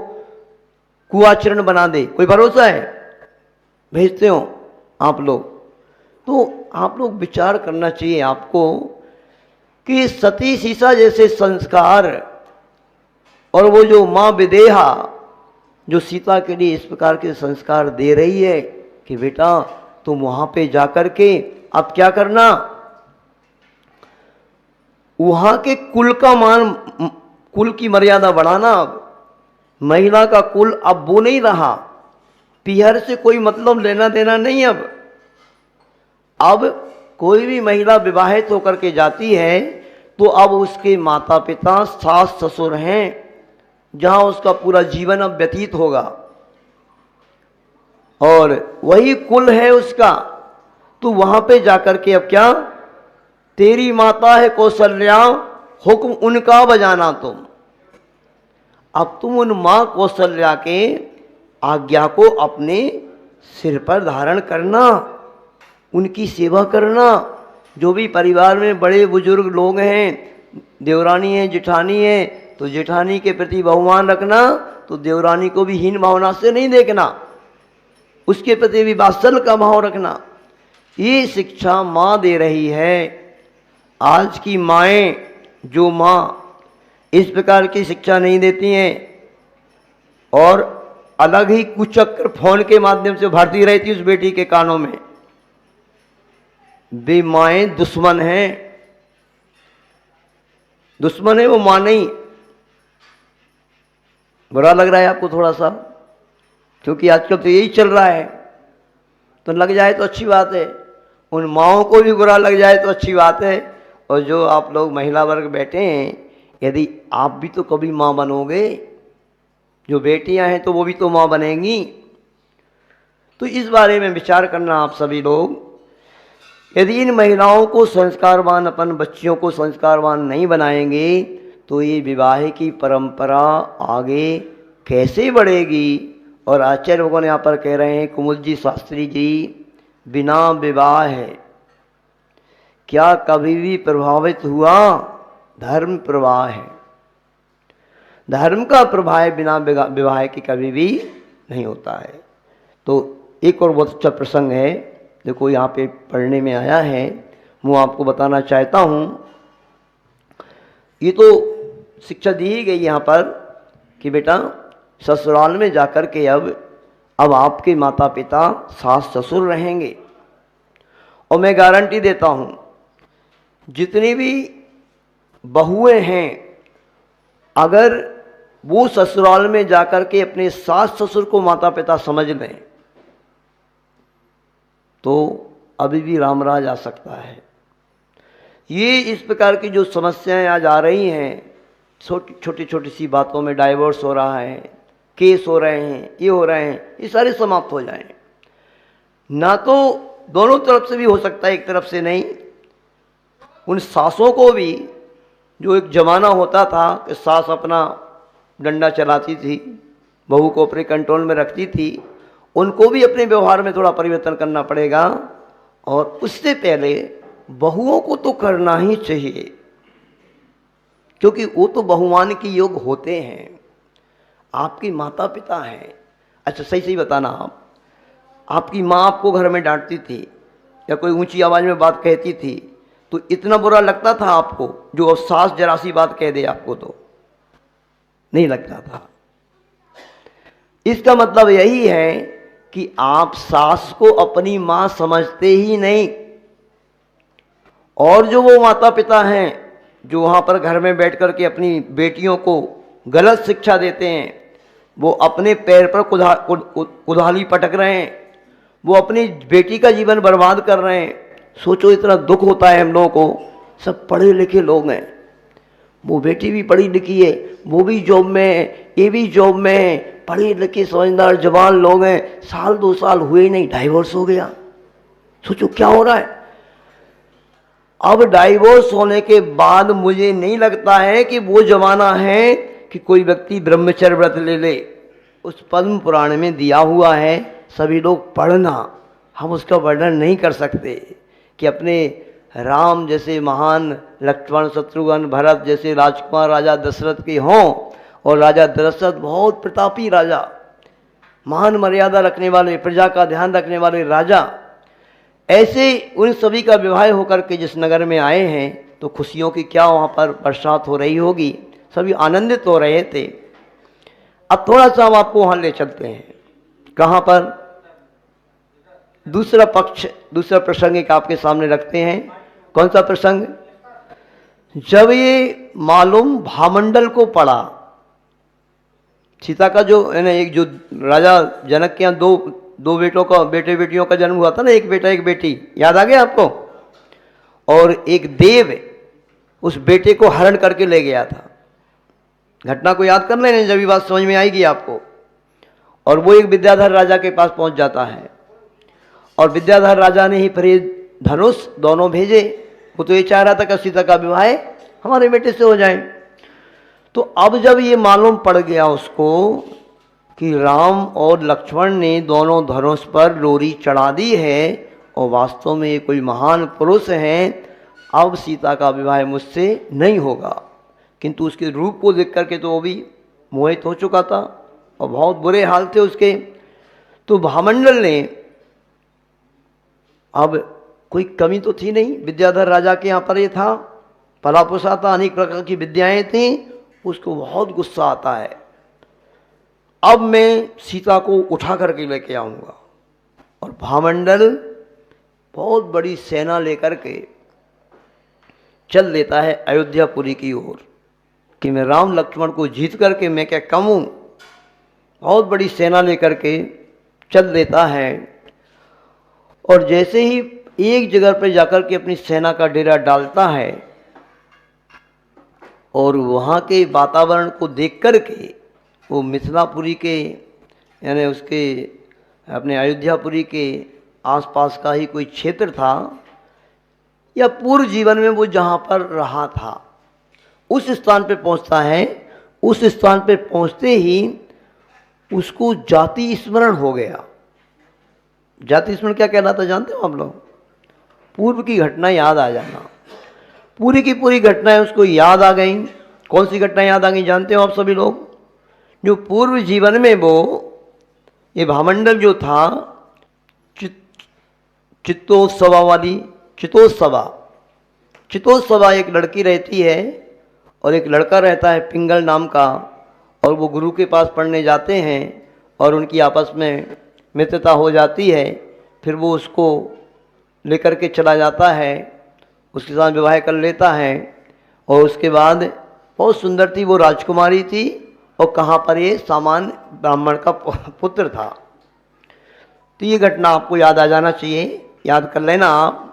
कुआचरण बना दे, कोई भरोसा है? भेजते हो आप लोग। तो आप लोग विचार करना चाहिए आपको कि सती सीसा जैसे संस्कार, और वो जो माँ विदेहा जो सीता के लिए इस प्रकार के संस्कार दे रही है कि बेटा तुम वहां पे जाकर के अब क्या करना, वहां के कुल का मान, कुल की मर्यादा बढ़ाना। अब महिला का कुल अब वो नहीं रहा, पीहर से कोई मतलब लेना देना नहीं। अब कोई भी महिला विवाहित होकर के जाती है तो अब उसके माता पिता सास ससुर हैं, जहां उसका पूरा जीवन अब व्यतीत होगा, और वही कुल है उसका। तो वहां पे जाकर के अब क्या, तेरी माता है कौशल्या, हुक्म उनका बजाना तुम। अब तुम उन मां कौशल्या के आज्ञा को अपने सिर पर धारण करना, उनकी सेवा करना। जो भी परिवार में बड़े बुजुर्ग लोग हैं, देवरानी है, जेठानी है, तो जेठानी के प्रति बहुमान रखना, तो देवरानी को भी हीन भावना से नहीं देखना, उसके प्रति भी वात्सल्य का भाव रखना। ये शिक्षा माँ दे रही है। आज की माएँ, जो माँ इस प्रकार की शिक्षा नहीं देती हैं और अलग ही कुचक्र फोन के माध्यम से भरती रहती उस बेटी के कानों में, वे माएँ दुश्मन हैं। दुश्मन है वो माँ नहीं। बुरा लग रहा है आपको थोड़ा सा, क्योंकि आजकल तो यही चल रहा है। तो लग जाए तो अच्छी बात है, उन माँओं को भी बुरा लग जाए तो अच्छी बात है। और जो आप लोग महिला वर्ग बैठे हैं, यदि आप भी तो कभी माँ बनोगे, जो बेटियां हैं तो वो भी तो माँ बनेंगी। तो इस बारे में विचार करना आप सभी लोग। यदि इन महिलाओं को संस्कारवान, अपन बच्चियों को संस्कारवान नहीं बनाएंगे तो ये विवाह की परंपरा आगे कैसे बढ़ेगी। और आचार्य भगवान यहाँ पर कह रहे हैं, कुमुद जी शास्त्री जी, बिना विवाह है क्या कभी भी प्रभावित हुआ? धर्म प्रवाह है, धर्म का प्रभाव बिना विवाह के कभी भी नहीं होता है। तो एक और बहुत अच्छा प्रसंग है, देखो यहाँ पे पढ़ने में आया है, मैं आपको बताना चाहता हूँ। ये तो शिक्षा दी ही गई यहाँ पर कि बेटा ससुराल में जाकर के अब आपके माता पिता सास ससुर रहेंगे, और मैं गारंटी देता हूँ जितनी भी बहुएं हैं, अगर वो ससुराल में जाकर के अपने सास ससुर को माता पिता समझ लें तो अभी भी राम राज आ सकता है। ये इस प्रकार की जो समस्याएं आज आ रही हैं, छोटी छोटी सी बातों में डाइवोर्स हो रहा है, केस हो रहे हैं, ये हो रहे हैं, ये सारे समाप्त हो जाएं। ना तो दोनों तरफ से भी हो सकता है, एक तरफ से नहीं। उन सासों को भी, जो एक ज़माना होता था कि सास अपना डंडा चलाती थी, बहू को अपने कंट्रोल में रखती थी, उनको भी अपने व्यवहार में थोड़ा परिवर्तन करना पड़ेगा। और उससे पहले बहुओं को तो करना ही चाहिए, क्योंकि वो तो बहुमान के योग होते हैं, आपकी माता पिता हैं। अच्छा सही सही बताना, आपकी माँ आपको घर में डांटती थी या कोई ऊंची आवाज़ में बात कहती थी तो इतना बुरा लगता था आपको, जो अब सास जरा सी बात कह दे आपको तो नहीं लगता था। इसका मतलब यही है कि आप सास को अपनी माँ समझते ही नहीं, और जो वो माता पिता हैं जो वहाँ पर घर में बैठ कर के अपनी बेटियों को गलत शिक्षा देते हैं, वो अपने पैर पर कुल्हाड़ी पटक रहे हैं, वो अपनी बेटी का जीवन बर्बाद कर रहे हैं। सोचो इतना दुख होता है हम लोगों को। सब पढ़े लिखे लोग हैं, वो बेटी भी पढ़ी लिखी है, वो भी जॉब में है, ये भी जॉब में है, पढ़े लिखे समझदार जवान लोग हैं, साल 2 साल हुए ही नहीं डाइवोर्स हो गया। सोचो क्या हो रहा है। अब डाइवोर्स होने के बाद मुझे नहीं लगता है कि वो जमाना है कि कोई व्यक्ति ब्रह्मचर्य व्रत ले ले। उस पद्म पुराण में दिया हुआ है, सभी लोग पढ़ना, हम उसका वर्णन नहीं कर सकते कि अपने राम जैसे महान, लक्ष्मण शत्रुघ्न भरत जैसे राजकुमार राजा दशरथ के हों, और राजा दशरथ बहुत प्रतापी राजा, महान मर्यादा रखने वाले, प्रजा का ध्यान रखने वाले राजा, ऐसे उन सभी का विवाह होकर के जिस नगर में आए हैं तो खुशियों की क्या वहाँ पर बरसात हो रही होगी, सभी आनंदित हो रहे थे। अब थोड़ा सा हम आपको वहाँ ले चलते हैं। कहाँ पर? दूसरा पक्ष, दूसरा प्रसंग एक आपके सामने रखते हैं। कौन सा प्रसंग? जब ये मालूम भामंडल को पड़ा, सीता का जो है ना, एक जो राजा जनक के यहाँ दो बेटों का, बेटे बेटियों का जन्म हुआ था ना, एक बेटा एक बेटी, याद आ गया आपको? और एक देव उस बेटे को हरण करके ले गया था। घटना को याद कर लेना, जब ये बात समझ में आएगी आपको। और वो एक विद्याधर राजा के पास पहुंच जाता है, और विद्याधर राजा ने ही फिर ये धनुष दोनों भेजे। वो तो ये चाह रहा था कि सीता का विवाह हमारे बेटे से हो जाए। तो अब जब ये मालूम पड़ गया उसको कि राम और लक्ष्मण ने दोनों धनुष पर लोरी चढ़ा दी है और वास्तव में ये कोई महान पुरुष हैं, अब सीता का विवाह मुझसे नहीं होगा। किंतु उसके रूप को देख करके तो वो भी मोहित हो चुका था और बहुत बुरे हाल थे उसके। तो भामंडल ने, अब कोई कमी तो थी नहीं, विद्याधर राजा के यहाँ पर ये था, पला पुसा था, अनेक प्रकार की विद्याएं थीं। उसको बहुत गुस्सा आता है, अब मैं सीता को उठा करके लेके आऊँगा। और भामंडल बहुत बड़ी सेना लेकर के चल देता है अयोध्यापुरी की ओर कि मैं राम लक्ष्मण को जीत करके मैं क्या कम हूँ। बहुत बड़ी सेना लेकर के चल देता है, और जैसे ही एक जगह पर जाकर के अपनी सेना का डेरा डालता है और वहाँ के वातावरण को देख कर के, वो मिथिलापुरी के यानी उसके अपने अयोध्यापुरी के आसपास का ही कोई क्षेत्र था, या पूर्व जीवन में वो जहाँ पर रहा था उस स्थान पे पहुँचता है। उस स्थान पे पहुँचते ही उसको जाति स्मरण हो गया। जाति स्मरण क्या कहलाता जानते हो आप लोग? पूर्व की घटना याद आ जाना। पूरी की पूरी घटनाएं उसको याद आ गई। कौन सी घटना याद आ गई जानते हो आप सभी लोग? जो पूर्व जीवन में वो ये भामंडल जो था, चित्तोत्सवा वाली, चित्तोत्सवा एक लड़की रहती है और एक लड़का रहता है पिंगल नाम का, और वो गुरु के पास पढ़ने जाते हैं और उनकी आपस में मित्रता हो जाती है। फिर वो उसको लेकर के चला जाता है, उसके साथ विवाह कर लेता है, और उसके बाद बहुत सुंदर थी वो, राजकुमारी थी, और कहाँ पर ये सामान्य ब्राह्मण का पुत्र था। तो ये घटना आपको याद आ जाना चाहिए, याद कर लेना आप।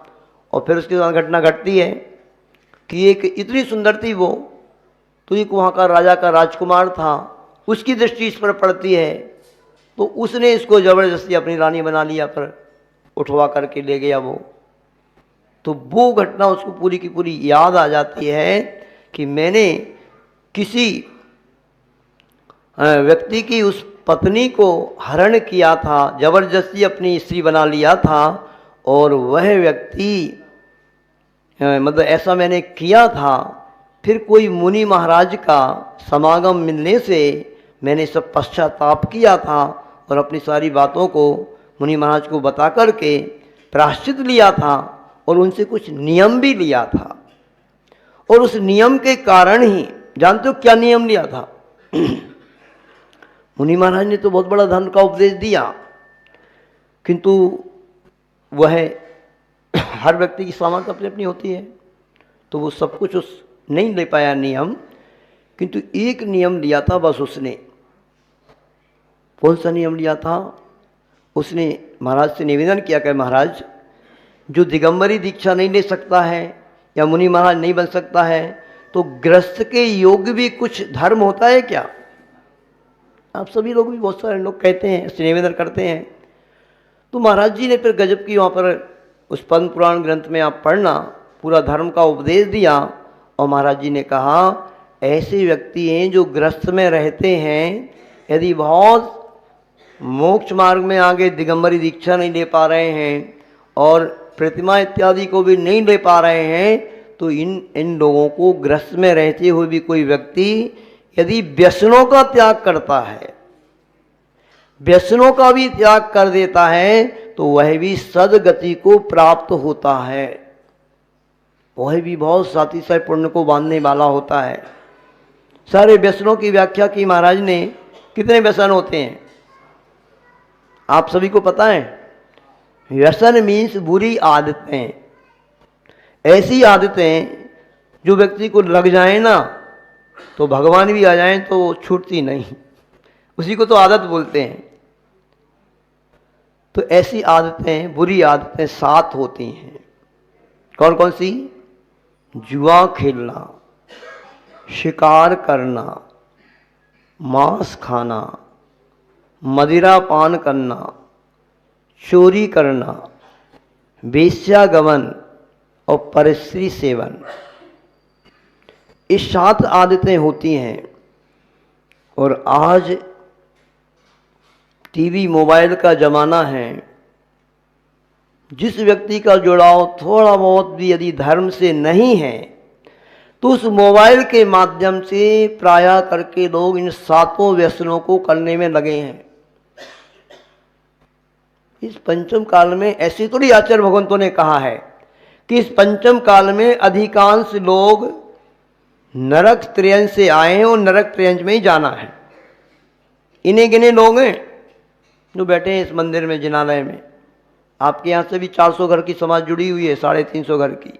और फिर उसके बाद घटना घटती है कि एक इतनी सुंदर थी वो, तो एक वहाँ का राजा का राजकुमार था, उसकी दृष्टि इस पर पड़ती है, तो उसने इसको ज़बरदस्ती अपनी रानी बना लिया, पर उठवा करके ले गया वो। तो वो घटना उसको पूरी की पूरी याद आ जाती है कि मैंने किसी व्यक्ति की उस पत्नी को हरण किया था, जबरदस्ती अपनी स्त्री बना लिया था, और वह व्यक्ति मतलब ऐसा मैंने किया था। फिर कोई मुनि महाराज का समागम मिलने से मैंने सब पश्चाताप किया था और अपनी सारी बातों को मुनि महाराज को बता करके प्रायश्चित लिया था, और उनसे कुछ नियम भी लिया था। और उस नियम के कारण ही, जानते हो क्या नियम लिया था? मुनि महाराज ने तो बहुत बड़ा धर्म का उपदेश दिया, किंतु वह हर व्यक्ति की सामर्थ्य अपनी अपनी होती है, तो वो सब कुछ उस नहीं ले पाया नियम। किंतु एक नियम लिया था बस उसने। कौन सा नियम लिया था? उसने महाराज से निवेदन किया कि महाराज, जो दिगंबरी दीक्षा नहीं ले सकता है या मुनि महाराज नहीं बन सकता है, तो गृहस्थ के योग भी कुछ धर्म होता है क्या? आप सभी लोग भी, बहुत सारे लोग कहते हैं, निवेदन करते हैं। तो महाराज जी ने फिर गजब की वहाँ पर उस पद्म पुराण ग्रंथ में आप पढ़ना, पूरा धर्म का उपदेश दिया। और महाराज जी ने कहा, ऐसे व्यक्ति हैं जो गृहस्थ में रहते हैं, यदि बहुत मोक्ष मार्ग में आगे दिगंबरी दीक्षा नहीं ले पा रहे हैं और प्रतिमा इत्यादि को भी नहीं ले पा रहे हैं, तो इन लोगों को गृहस्थ में रहते हुए भी कोई व्यक्ति यदि व्यसनों का त्याग करता है, व्यसनों का भी त्याग कर देता है, तो वह भी सदगति को प्राप्त होता है। वह भी बहुत सातिशय पुण्य को बांधने वाला होता है। सारे व्यसनों की व्याख्या की महाराज ने। कितने व्यसन होते हैं आप सभी को पता है? व्यसन मीन्स बुरी आदतें, ऐसी आदतें जो व्यक्ति को लग जाए ना तो भगवान भी आ जाएं तो छूटती नहीं, उसी को तो आदत बोलते हैं। तो ऐसी आदतें, बुरी आदतें 7 होती हैं। कौन कौन सी? जुआ खेलना, शिकार करना, मांस खाना, मदिरा पान करना, चोरी करना, वेश्यागमन और परस्त्री सेवन। इस 7 आदतें होती हैं। और आज टीवी मोबाइल का ज़माना है। जिस व्यक्ति का जुड़ाव थोड़ा बहुत भी यदि धर्म से नहीं है तो उस मोबाइल के माध्यम से प्रायः करके लोग इन 7 व्यसनों को करने में लगे हैं। इस पंचम काल में ऐसे थोड़ी आचार्य भगवंतों ने कहा है कि इस पंचम काल में अधिकांश लोग नरक त्रयंश से आए हैं और नरक त्रयंश में ही जाना है। इन्हें गिने लोग हैं जो बैठे हैं इस मंदिर में, जिनालय में। आपके यहाँ से भी 400 घर की समाज जुड़ी हुई है, 350 घर की।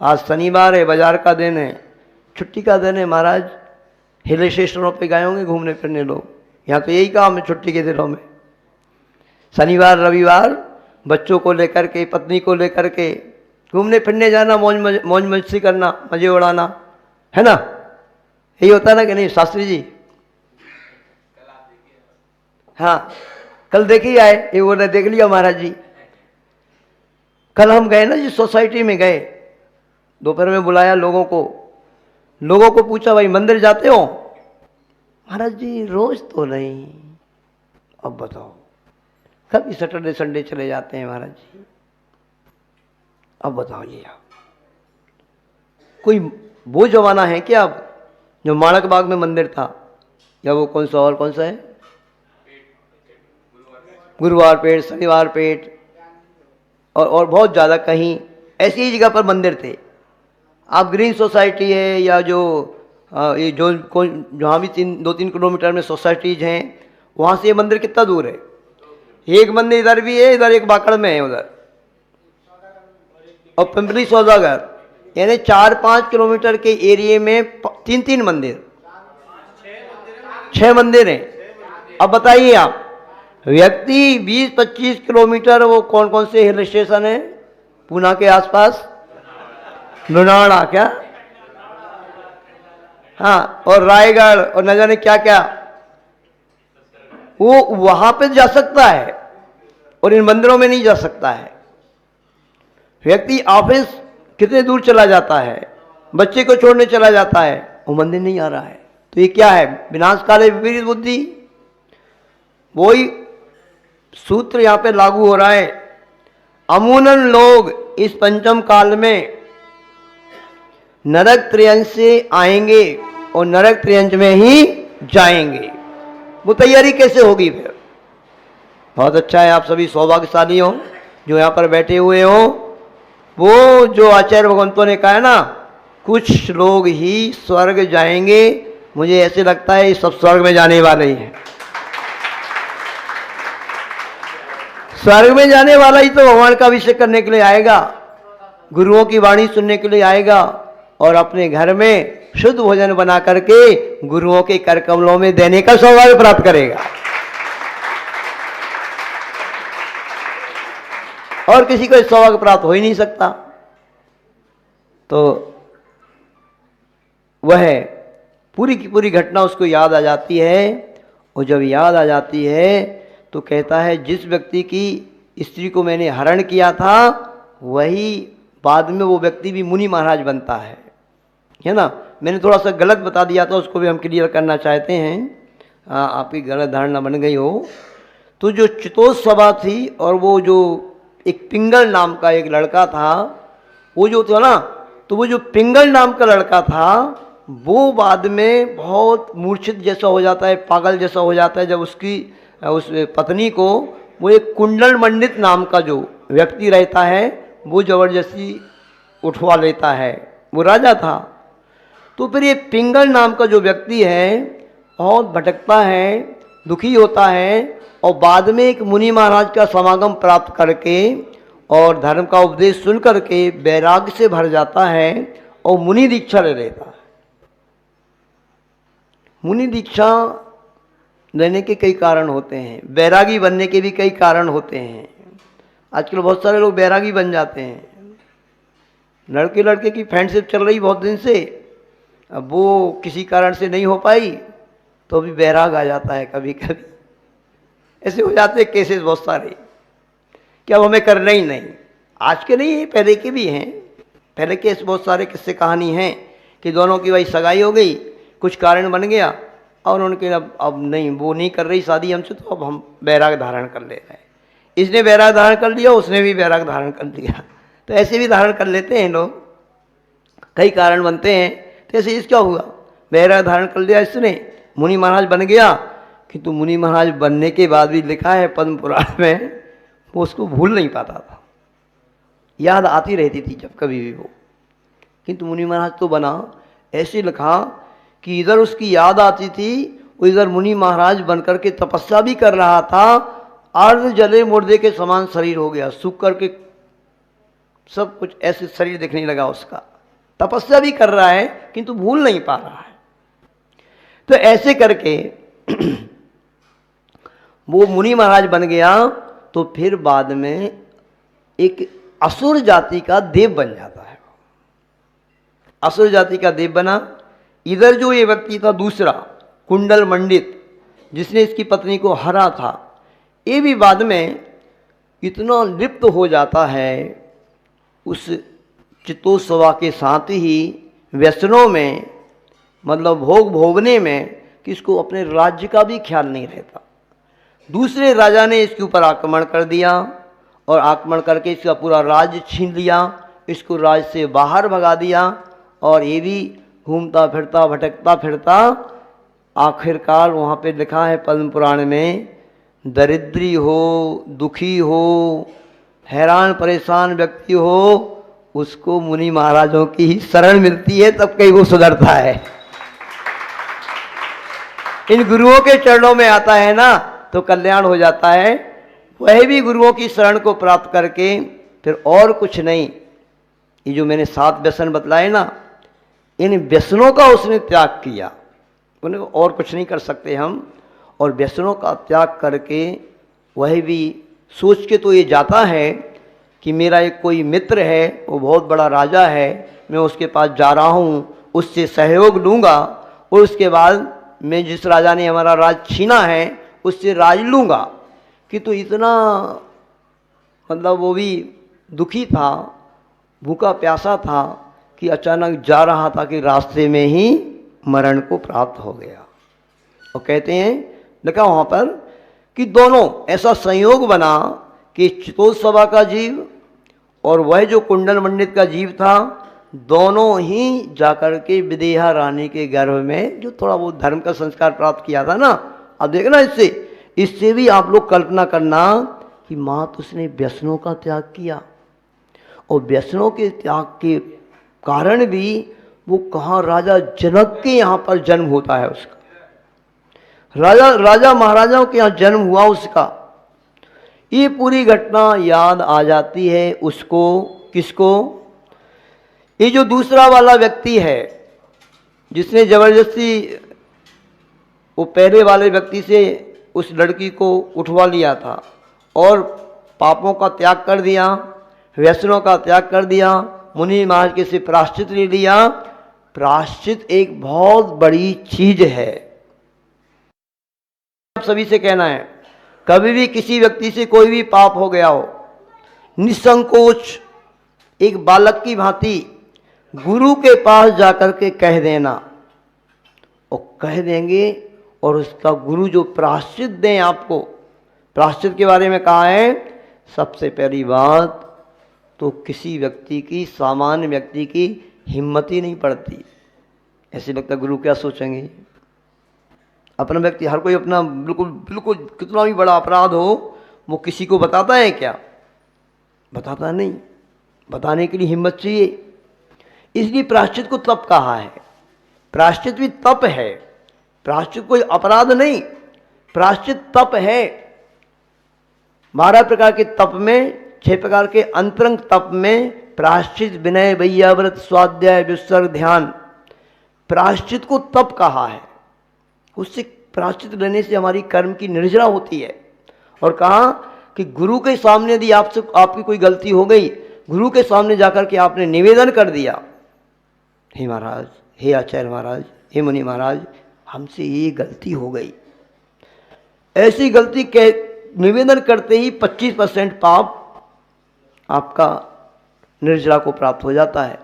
आज शनिवार है, बाजार का दिन है, छुट्टी का दिन है महाराज। हिल स्टेशनों पे गए होंगे घूमने फिरने लोग। यहाँ तो यही काम है छुट्टी के दिनों में, शनिवार रविवार बच्चों को लेकर के, पत्नी को लेकर के घूमने फिरने जाना, मौज मस्ती करना, मजे उड़ाना, है ना? यही होता ना कि नहीं शास्त्री जी? हाँ, कल देख ही आए, ये बोले देख लिया महाराज जी। कल हम गए ना जी, सोसाइटी में गए, दोपहर में बुलाया लोगों को पूछा भाई मंदिर जाते हो? महाराज जी रोज तो नहीं। अब बताओ, कभी सैटरडे संडे चले जाते हैं महाराज जी। अब बताइए आप, कोई वो जमाना है क्या अब जो माणक बाग में मंदिर था, या वो कौन सा और कौन सा है, गुरुवार पेट, शनिवार पेट और बहुत ज़्यादा कहीं ऐसी ही जगह पर मंदिर थे। आप ग्रीन सोसाइटी है या जो ये जो जहाँ भी 2-3 किलोमीटर में सोसाइटीज हैं, वहाँ से ये मंदिर कितना दूर है? एक मंदिर इधर भी है, इधर एक बाकड़ में है उधर, और पिंपली सौदागर, यानी 4-5 किलोमीटर के एरिए में 3-3 मंदिर, 6 मंदिर हैं। अब बताइए आप, व्यक्ति 20-25 किलोमीटर, वो कौन कौन से हिल स्टेशन है पूना के आसपास? लोनावड़ा क्या, हाँ, और रायगढ़ और न जाने क्या क्या, वो वहां पे जा सकता है और इन मंदिरों में नहीं जा सकता है। व्यक्ति ऑफिस कितने दूर चला जाता है, बच्चे को छोड़ने चला जाता है, वो मंदिर नहीं आ रहा है। तो ये क्या है? विनाश काले विपरीत बुद्धि। वही सूत्र यहाँ पे लागू हो रहा है। अमूनन लोग इस पंचम काल में नरक त्रयंश से आएंगे और नरक त्रयंश में ही जाएंगे। वो तैयारी कैसे होगी फिर? बहुत अच्छा है, आप सभी सौभाग्यशाली हो जो यहाँ पर बैठे हुए हो। वो जो आचार्य भगवंतों ने कहा है ना, कुछ लोग ही स्वर्ग जाएंगे, मुझे ऐसे लगता है ये सब स्वर्ग में जाने वाले ही हैं। स्वर्ग में जाने वाला ही तो भगवान का अभिषेक करने के लिए आएगा, गुरुओं की वाणी सुनने के लिए आएगा और अपने घर में शुद्ध भोजन बना करके गुरुओं के कर कमलों में देने का सौभाग्य प्राप्त करेगा। और किसी को सौभाग्य प्राप्त हो ही नहीं सकता। तो वह पूरी की पूरी घटना उसको याद आ जाती है, और जब याद आ जाती है तो कहता है जिस व्यक्ति की स्त्री को मैंने हरण किया था वही बाद में वो व्यक्ति भी मुनि महाराज बनता है ना। मैंने थोड़ा सा गलत बता दिया था, उसको भी हम क्लियर करना चाहते हैं, आपकी गलत धारणा बन गई हो। तो जो चितोत्सवा थी और वो जो एक पिंगल नाम का एक लड़का था, वो जो था ना, तो वो जो पिंगल नाम का लड़का था वो बाद में बहुत मूर्छित जैसा हो जाता है, पागल जैसा हो जाता है, जब उसकी उस पत्नी को वो एक कुंडल मंडित नाम का जो व्यक्ति रहता है वो जबरदस्ती उठवा लेता है। वो राजा था। तो फिर ये पिंगल नाम का जो व्यक्ति है बहुत भटकता है, दुखी होता है और बाद में एक मुनि महाराज का समागम प्राप्त करके और धर्म का उपदेश सुन करके वैराग्य से भर जाता है और मुनि दीक्षा ले लेता है। मुनि दीक्षा लेने के कई कारण होते हैं, वैरागी बनने के भी कई कारण होते हैं। आजकल बहुत सारे लोग वैरागी बन जाते हैं। लड़के लड़के की फ्रेंडशिप चल रही बहुत दिन से, अब वो किसी कारण से नहीं हो पाई तो भी वैराग आ जाता है। कभी कभी ऐसे हो जाते हैं केसेस बहुत सारे कि अब हमें करना ही नहीं। आज के नहीं, पहले के भी हैं। पहले के ऐसे बहुत सारे किस्से कहानी हैं कि दोनों की भाई सगाई हो गई, कुछ कारण बन गया और उनके अब नहीं, वो नहीं कर रही शादी हमसे, तो अब हम वैराग धारण कर ले रहे हैं। इसने वैराग धारण कर लिया, उसने भी वैराग धारण कर लिया। तो ऐसे भी धारण कर लेते हैं लोग, कई कारण बनते हैं। तो ऐसे इस क्या हुआ, वैराग धारण कर लिया इसने, मुनि महाराज बन गया। किंतु मुनि महाराज बनने के बाद भी लिखा है पद्म पुराण में, वो उसको भूल नहीं पाता था, याद आती रहती थी जब कभी भी वो। किंतु मुनि महाराज तो बना, ऐसे लिखा कि इधर उसकी याद आती थी, वो इधर मुनि महाराज बनकर के तपस्या भी कर रहा था। अर्ध जले मुर्दे के समान शरीर हो गया, सूख करके सब कुछ ऐसे शरीर दिखने लगा उसका। तपस्या भी कर रहा है किंतु भूल नहीं पा रहा है। तो ऐसे करके वो मुनि महाराज बन गया। तो फिर बाद में एक असुर जाति का देव बन जाता है। असुर जाति का देव बना। इधर जो ये व्यक्ति था दूसरा कुंडल मंडित, जिसने इसकी पत्नी को हरा था, ये भी बाद में इतना लिप्त हो जाता है उस चित्तोत्सवा के साथ ही व्यसनों में, मतलब भोग भोगने में, कि इसको अपने राज्य का भी ख्याल नहीं रहता। दूसरे राजा ने इसके ऊपर आक्रमण कर दिया और आक्रमण करके इसका पूरा राज्य छीन लिया, इसको राज्य से बाहर भगा दिया। और ये भी घूमता फिरता भटकता फिरता आखिरकार वहाँ पे लिखा है पद्म पुराण में, दरिद्री हो, दुखी हो, हैरान परेशान व्यक्ति हो, उसको मुनि महाराजों की ही शरण मिलती है, तब कहीं वो सुधरता है। इन गुरुओं के चरणों में आता है ना तो कल्याण हो जाता है। वह भी गुरुओं की शरण को प्राप्त करके फिर और कुछ नहीं, ये जो मैंने 7 व्यसन बतलाए ना, इन व्यसनों का उसने त्याग किया। उन्हें और कुछ नहीं कर सकते हम, और व्यसनों का त्याग करके वह भी सोच के तो ये जाता है कि मेरा एक कोई मित्र है, वो बहुत बड़ा राजा है, मैं उसके पास जा रहा हूँ, उससे सहयोग लूँगा और उसके बाद मैं जिस राजा ने हमारा राज छीना है उससे राज लूँगा। कि तो इतना मतलब वो भी दुखी था, भूखा प्यासा था कि अचानक जा रहा था कि रास्ते में ही मरण को प्राप्त हो गया। और कहते हैं, लिखा वहाँ पर कि दोनों ऐसा संयोग बना कि चित्तोत्सवा का जीव और वह जो कुंडल मंडित का जीव था, दोनों ही जाकर के विदेहा रानी के गर्भ में, जो थोड़ा बहुत धर्म का संस्कार प्राप्त किया था ना, अब देखना इससे भी आप लोग कल्पना करना कि मात उसने व्यसनों का त्याग किया, और व्यसनों के त्याग के कारण भी वो कहाँ राजा जनक के यहाँ पर जन्म होता है उसका, राजा महाराजाओं के यहाँ जन्म हुआ उसका। ये पूरी घटना याद आ जाती है उसको। किसको? ये जो दूसरा वाला व्यक्ति है जिसने जबरदस्ती वो पहले वाले व्यक्ति से उस लड़की को उठवा लिया था और पापों का त्याग कर दिया, व्यसनों का त्याग कर दिया, मुनि महाराज के से प्रायश्चित ले लिया। प्रायश्चित एक बहुत बड़ी चीज है। आप सभी से कहना है, कभी भी किसी व्यक्ति से कोई भी पाप हो गया हो, निसंकोच एक बालक की भांति गुरु के पास जाकर के कह देना, और कह देंगे और उसका गुरु जो प्रायश्चित दें आपको। प्रायश्चित के बारे में कहा है, सबसे पहली बात तो किसी व्यक्ति की, सामान्य व्यक्ति की हिम्मत ही नहीं पड़ती। ऐसे लगता गुरु क्या सोचेंगे। अपना व्यक्ति, हर कोई अपना बिल्कुल कितना भी बड़ा अपराध हो वो किसी को बताता है क्या? बताता नहीं। बताने के लिए हिम्मत चाहिए। इसलिए प्रायश्चित को तप कहा है। प्रायश्चित भी तप है, प्रायश्चित कोई अपराध नहीं। प्रायश्चित तप है। 12 प्रकार के तप में 6 प्रकार के अंतरंग तप में प्रायश्चित, विनय, वैयाव्रत, स्वाध्याय, विसर्ग, ध्यान, प्रायश्चित को तप कहा है। उससे प्रायश्चित लेने से हमारी कर्म की निर्जरा होती है। और कहा कि गुरु के सामने यदि आपकी कोई गलती हो गई, गुरु के सामने जाकर के आपने निवेदन कर दिया, हे महाराज, हे आचार्य महाराज, हे मुनि महाराज, हमसे ये गलती हो गई, ऐसी गलती के निवेदन करते ही 25% पाप आपका निर्जरा को प्राप्त हो जाता है।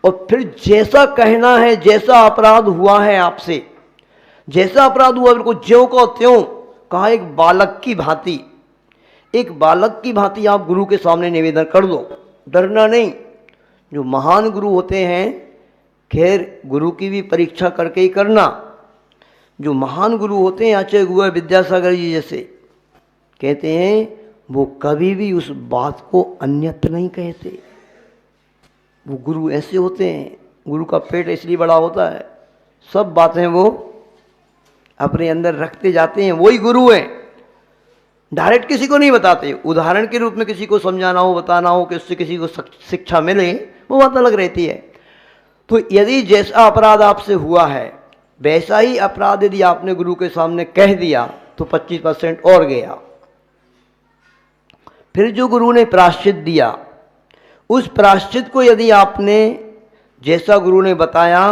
और फिर जैसा कहना है, जैसा अपराध हुआ है आपसे, जैसा अपराध हुआ बिल्कुल ज्यों को त्यों कहा, एक बालक की भांति, एक बालक की भांति आप गुरु के सामने निवेदन कर दो, डरना नहीं। जो महान गुरु होते हैं, खैर गुरु की भी परीक्षा करके ही करना। जो महान गुरु होते हैं, आचार्य गुरु विद्यासागर जी जैसे, कहते हैं वो कभी भी उस बात को अन्यत्र नहीं कहते। वो गुरु ऐसे होते हैं, गुरु का पेट इसलिए बड़ा होता है, सब बातें वो अपने अंदर रखते जाते हैं, वही गुरु हैं। डायरेक्ट किसी को नहीं बताते, उदाहरण के रूप में किसी को समझाना हो, बताना हो कि उससे किसी को शिक्षा मिले, वो बात अलग रहती है। तो यदि जैसा अपराध आपसे हुआ है, वैसा ही अपराध यदि आपने गुरु के सामने कह दिया तो 25% और गया। फिर जो गुरु ने प्रायश्चित दिया, उस प्रायश्चित को यदि आपने जैसा गुरु ने बताया,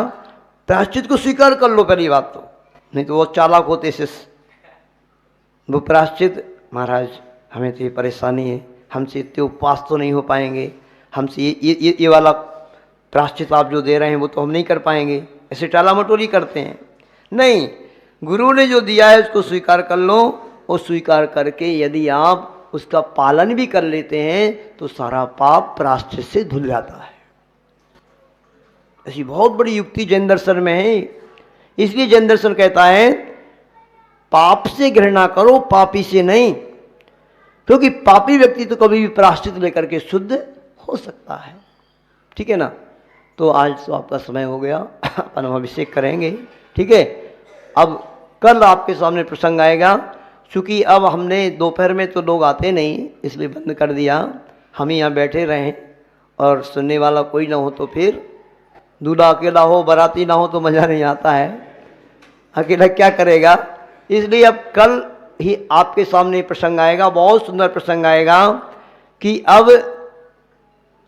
प्रायश्चित को स्वीकार कर लो पहली बात तो, नहीं तो वो चालाक होते शिष्य। वो प्रायश्चित, महाराज हमें तो ये परेशानी है, हमसे इतने उपवास तो नहीं हो पाएंगे, हमसे ये वाला प्रायश्चित आप जो दे रहे हैं वो तो हम नहीं कर पाएंगे, ऐसे टाला मटोली करते हैं। नहीं, गुरु ने जो दिया है उसको स्वीकार कर लो, और स्वीकार करके यदि आप उसका पालन भी कर लेते हैं तो सारा पाप प्रायश्चित से धुल जाता है। ऐसी बहुत बड़ी युक्ति जैन दर्शन में है। इसलिए जैन दर्शन कहता है पाप से घृणा करो, पापी से नहीं, क्योंकि पापी व्यक्ति तो कभी भी प्रायश्चित लेकर के शुद्ध हो सकता है। ठीक है ना। तो आज तो आपका समय हो गया, अपन अभिषेक करेंगे। ठीक है। अब कल आपके सामने प्रसंग आएगा, क्योंकि अब हमने दोपहर में तो लोग आते नहीं, इसलिए बंद कर दिया। हम ही यहाँ बैठे रहें और सुनने वाला कोई ना हो तो फिर दूल्हा अकेला हो, बाराती ना हो तो मज़ा नहीं आता है, अकेला क्या करेगा। इसलिए अब कल ही आपके सामने प्रसंग आएगा, बहुत सुंदर प्रसंग आएगा कि अब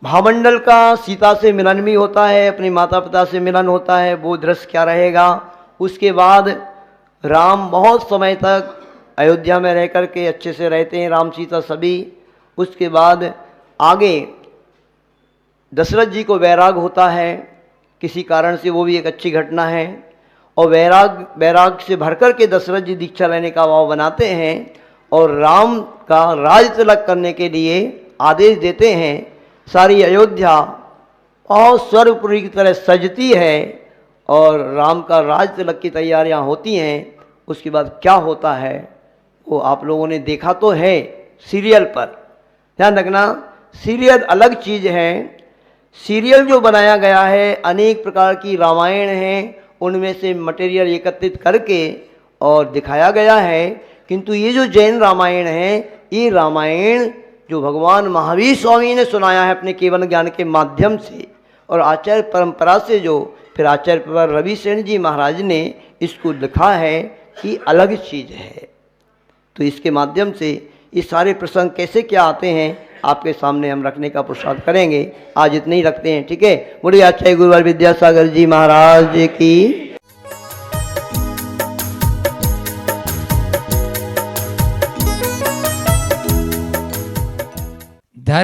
भामंडल का सीता से मिलन भी होता है, अपने माता पिता से मिलन होता है, वो दृश्य क्या रहेगा। उसके बाद राम बहुत समय तक अयोध्या में रह कर के अच्छे से रहते हैं, राम सीता सभी। उसके बाद आगे दशरथ जी को वैराग होता है किसी कारण से, वो भी एक अच्छी घटना है। और वैराग से भर कर के दशरथ जी दीक्षा लेने का भाव बनाते हैं और राम का राज तिलक करने के लिए आदेश देते हैं। सारी अयोध्या और स्वर्गपुरी की तरह सजती है और राम का राज तिलक की तैयारियां होती हैं। उसके बाद क्या होता है वो आप लोगों ने देखा तो है सीरियल पर। ध्यान रखना, सीरियल अलग चीज़ है। सीरियल जो बनाया गया है, अनेक प्रकार की रामायण हैं, उनमें से मटेरियल एकत्रित करके और दिखाया गया है। किंतु ये जो जैन रामायण है, ये रामायण जो भगवान महावीर स्वामी ने सुनाया है अपने केवल ज्ञान के माध्यम से, और आचार्य परंपरा से जो फिर आचार्य रवि सेन जी महाराज ने इसको लिखा है, कि अलग चीज़ है। तो इसके माध्यम से ये सारे प्रसंग कैसे क्या आते हैं आपके सामने हम रखने का पुरुषार्थ करेंगे। आज इतने ही रखते हैं। ठीक है। बोलिए आचार्य गुरुवर विद्यासागर जी महाराज की।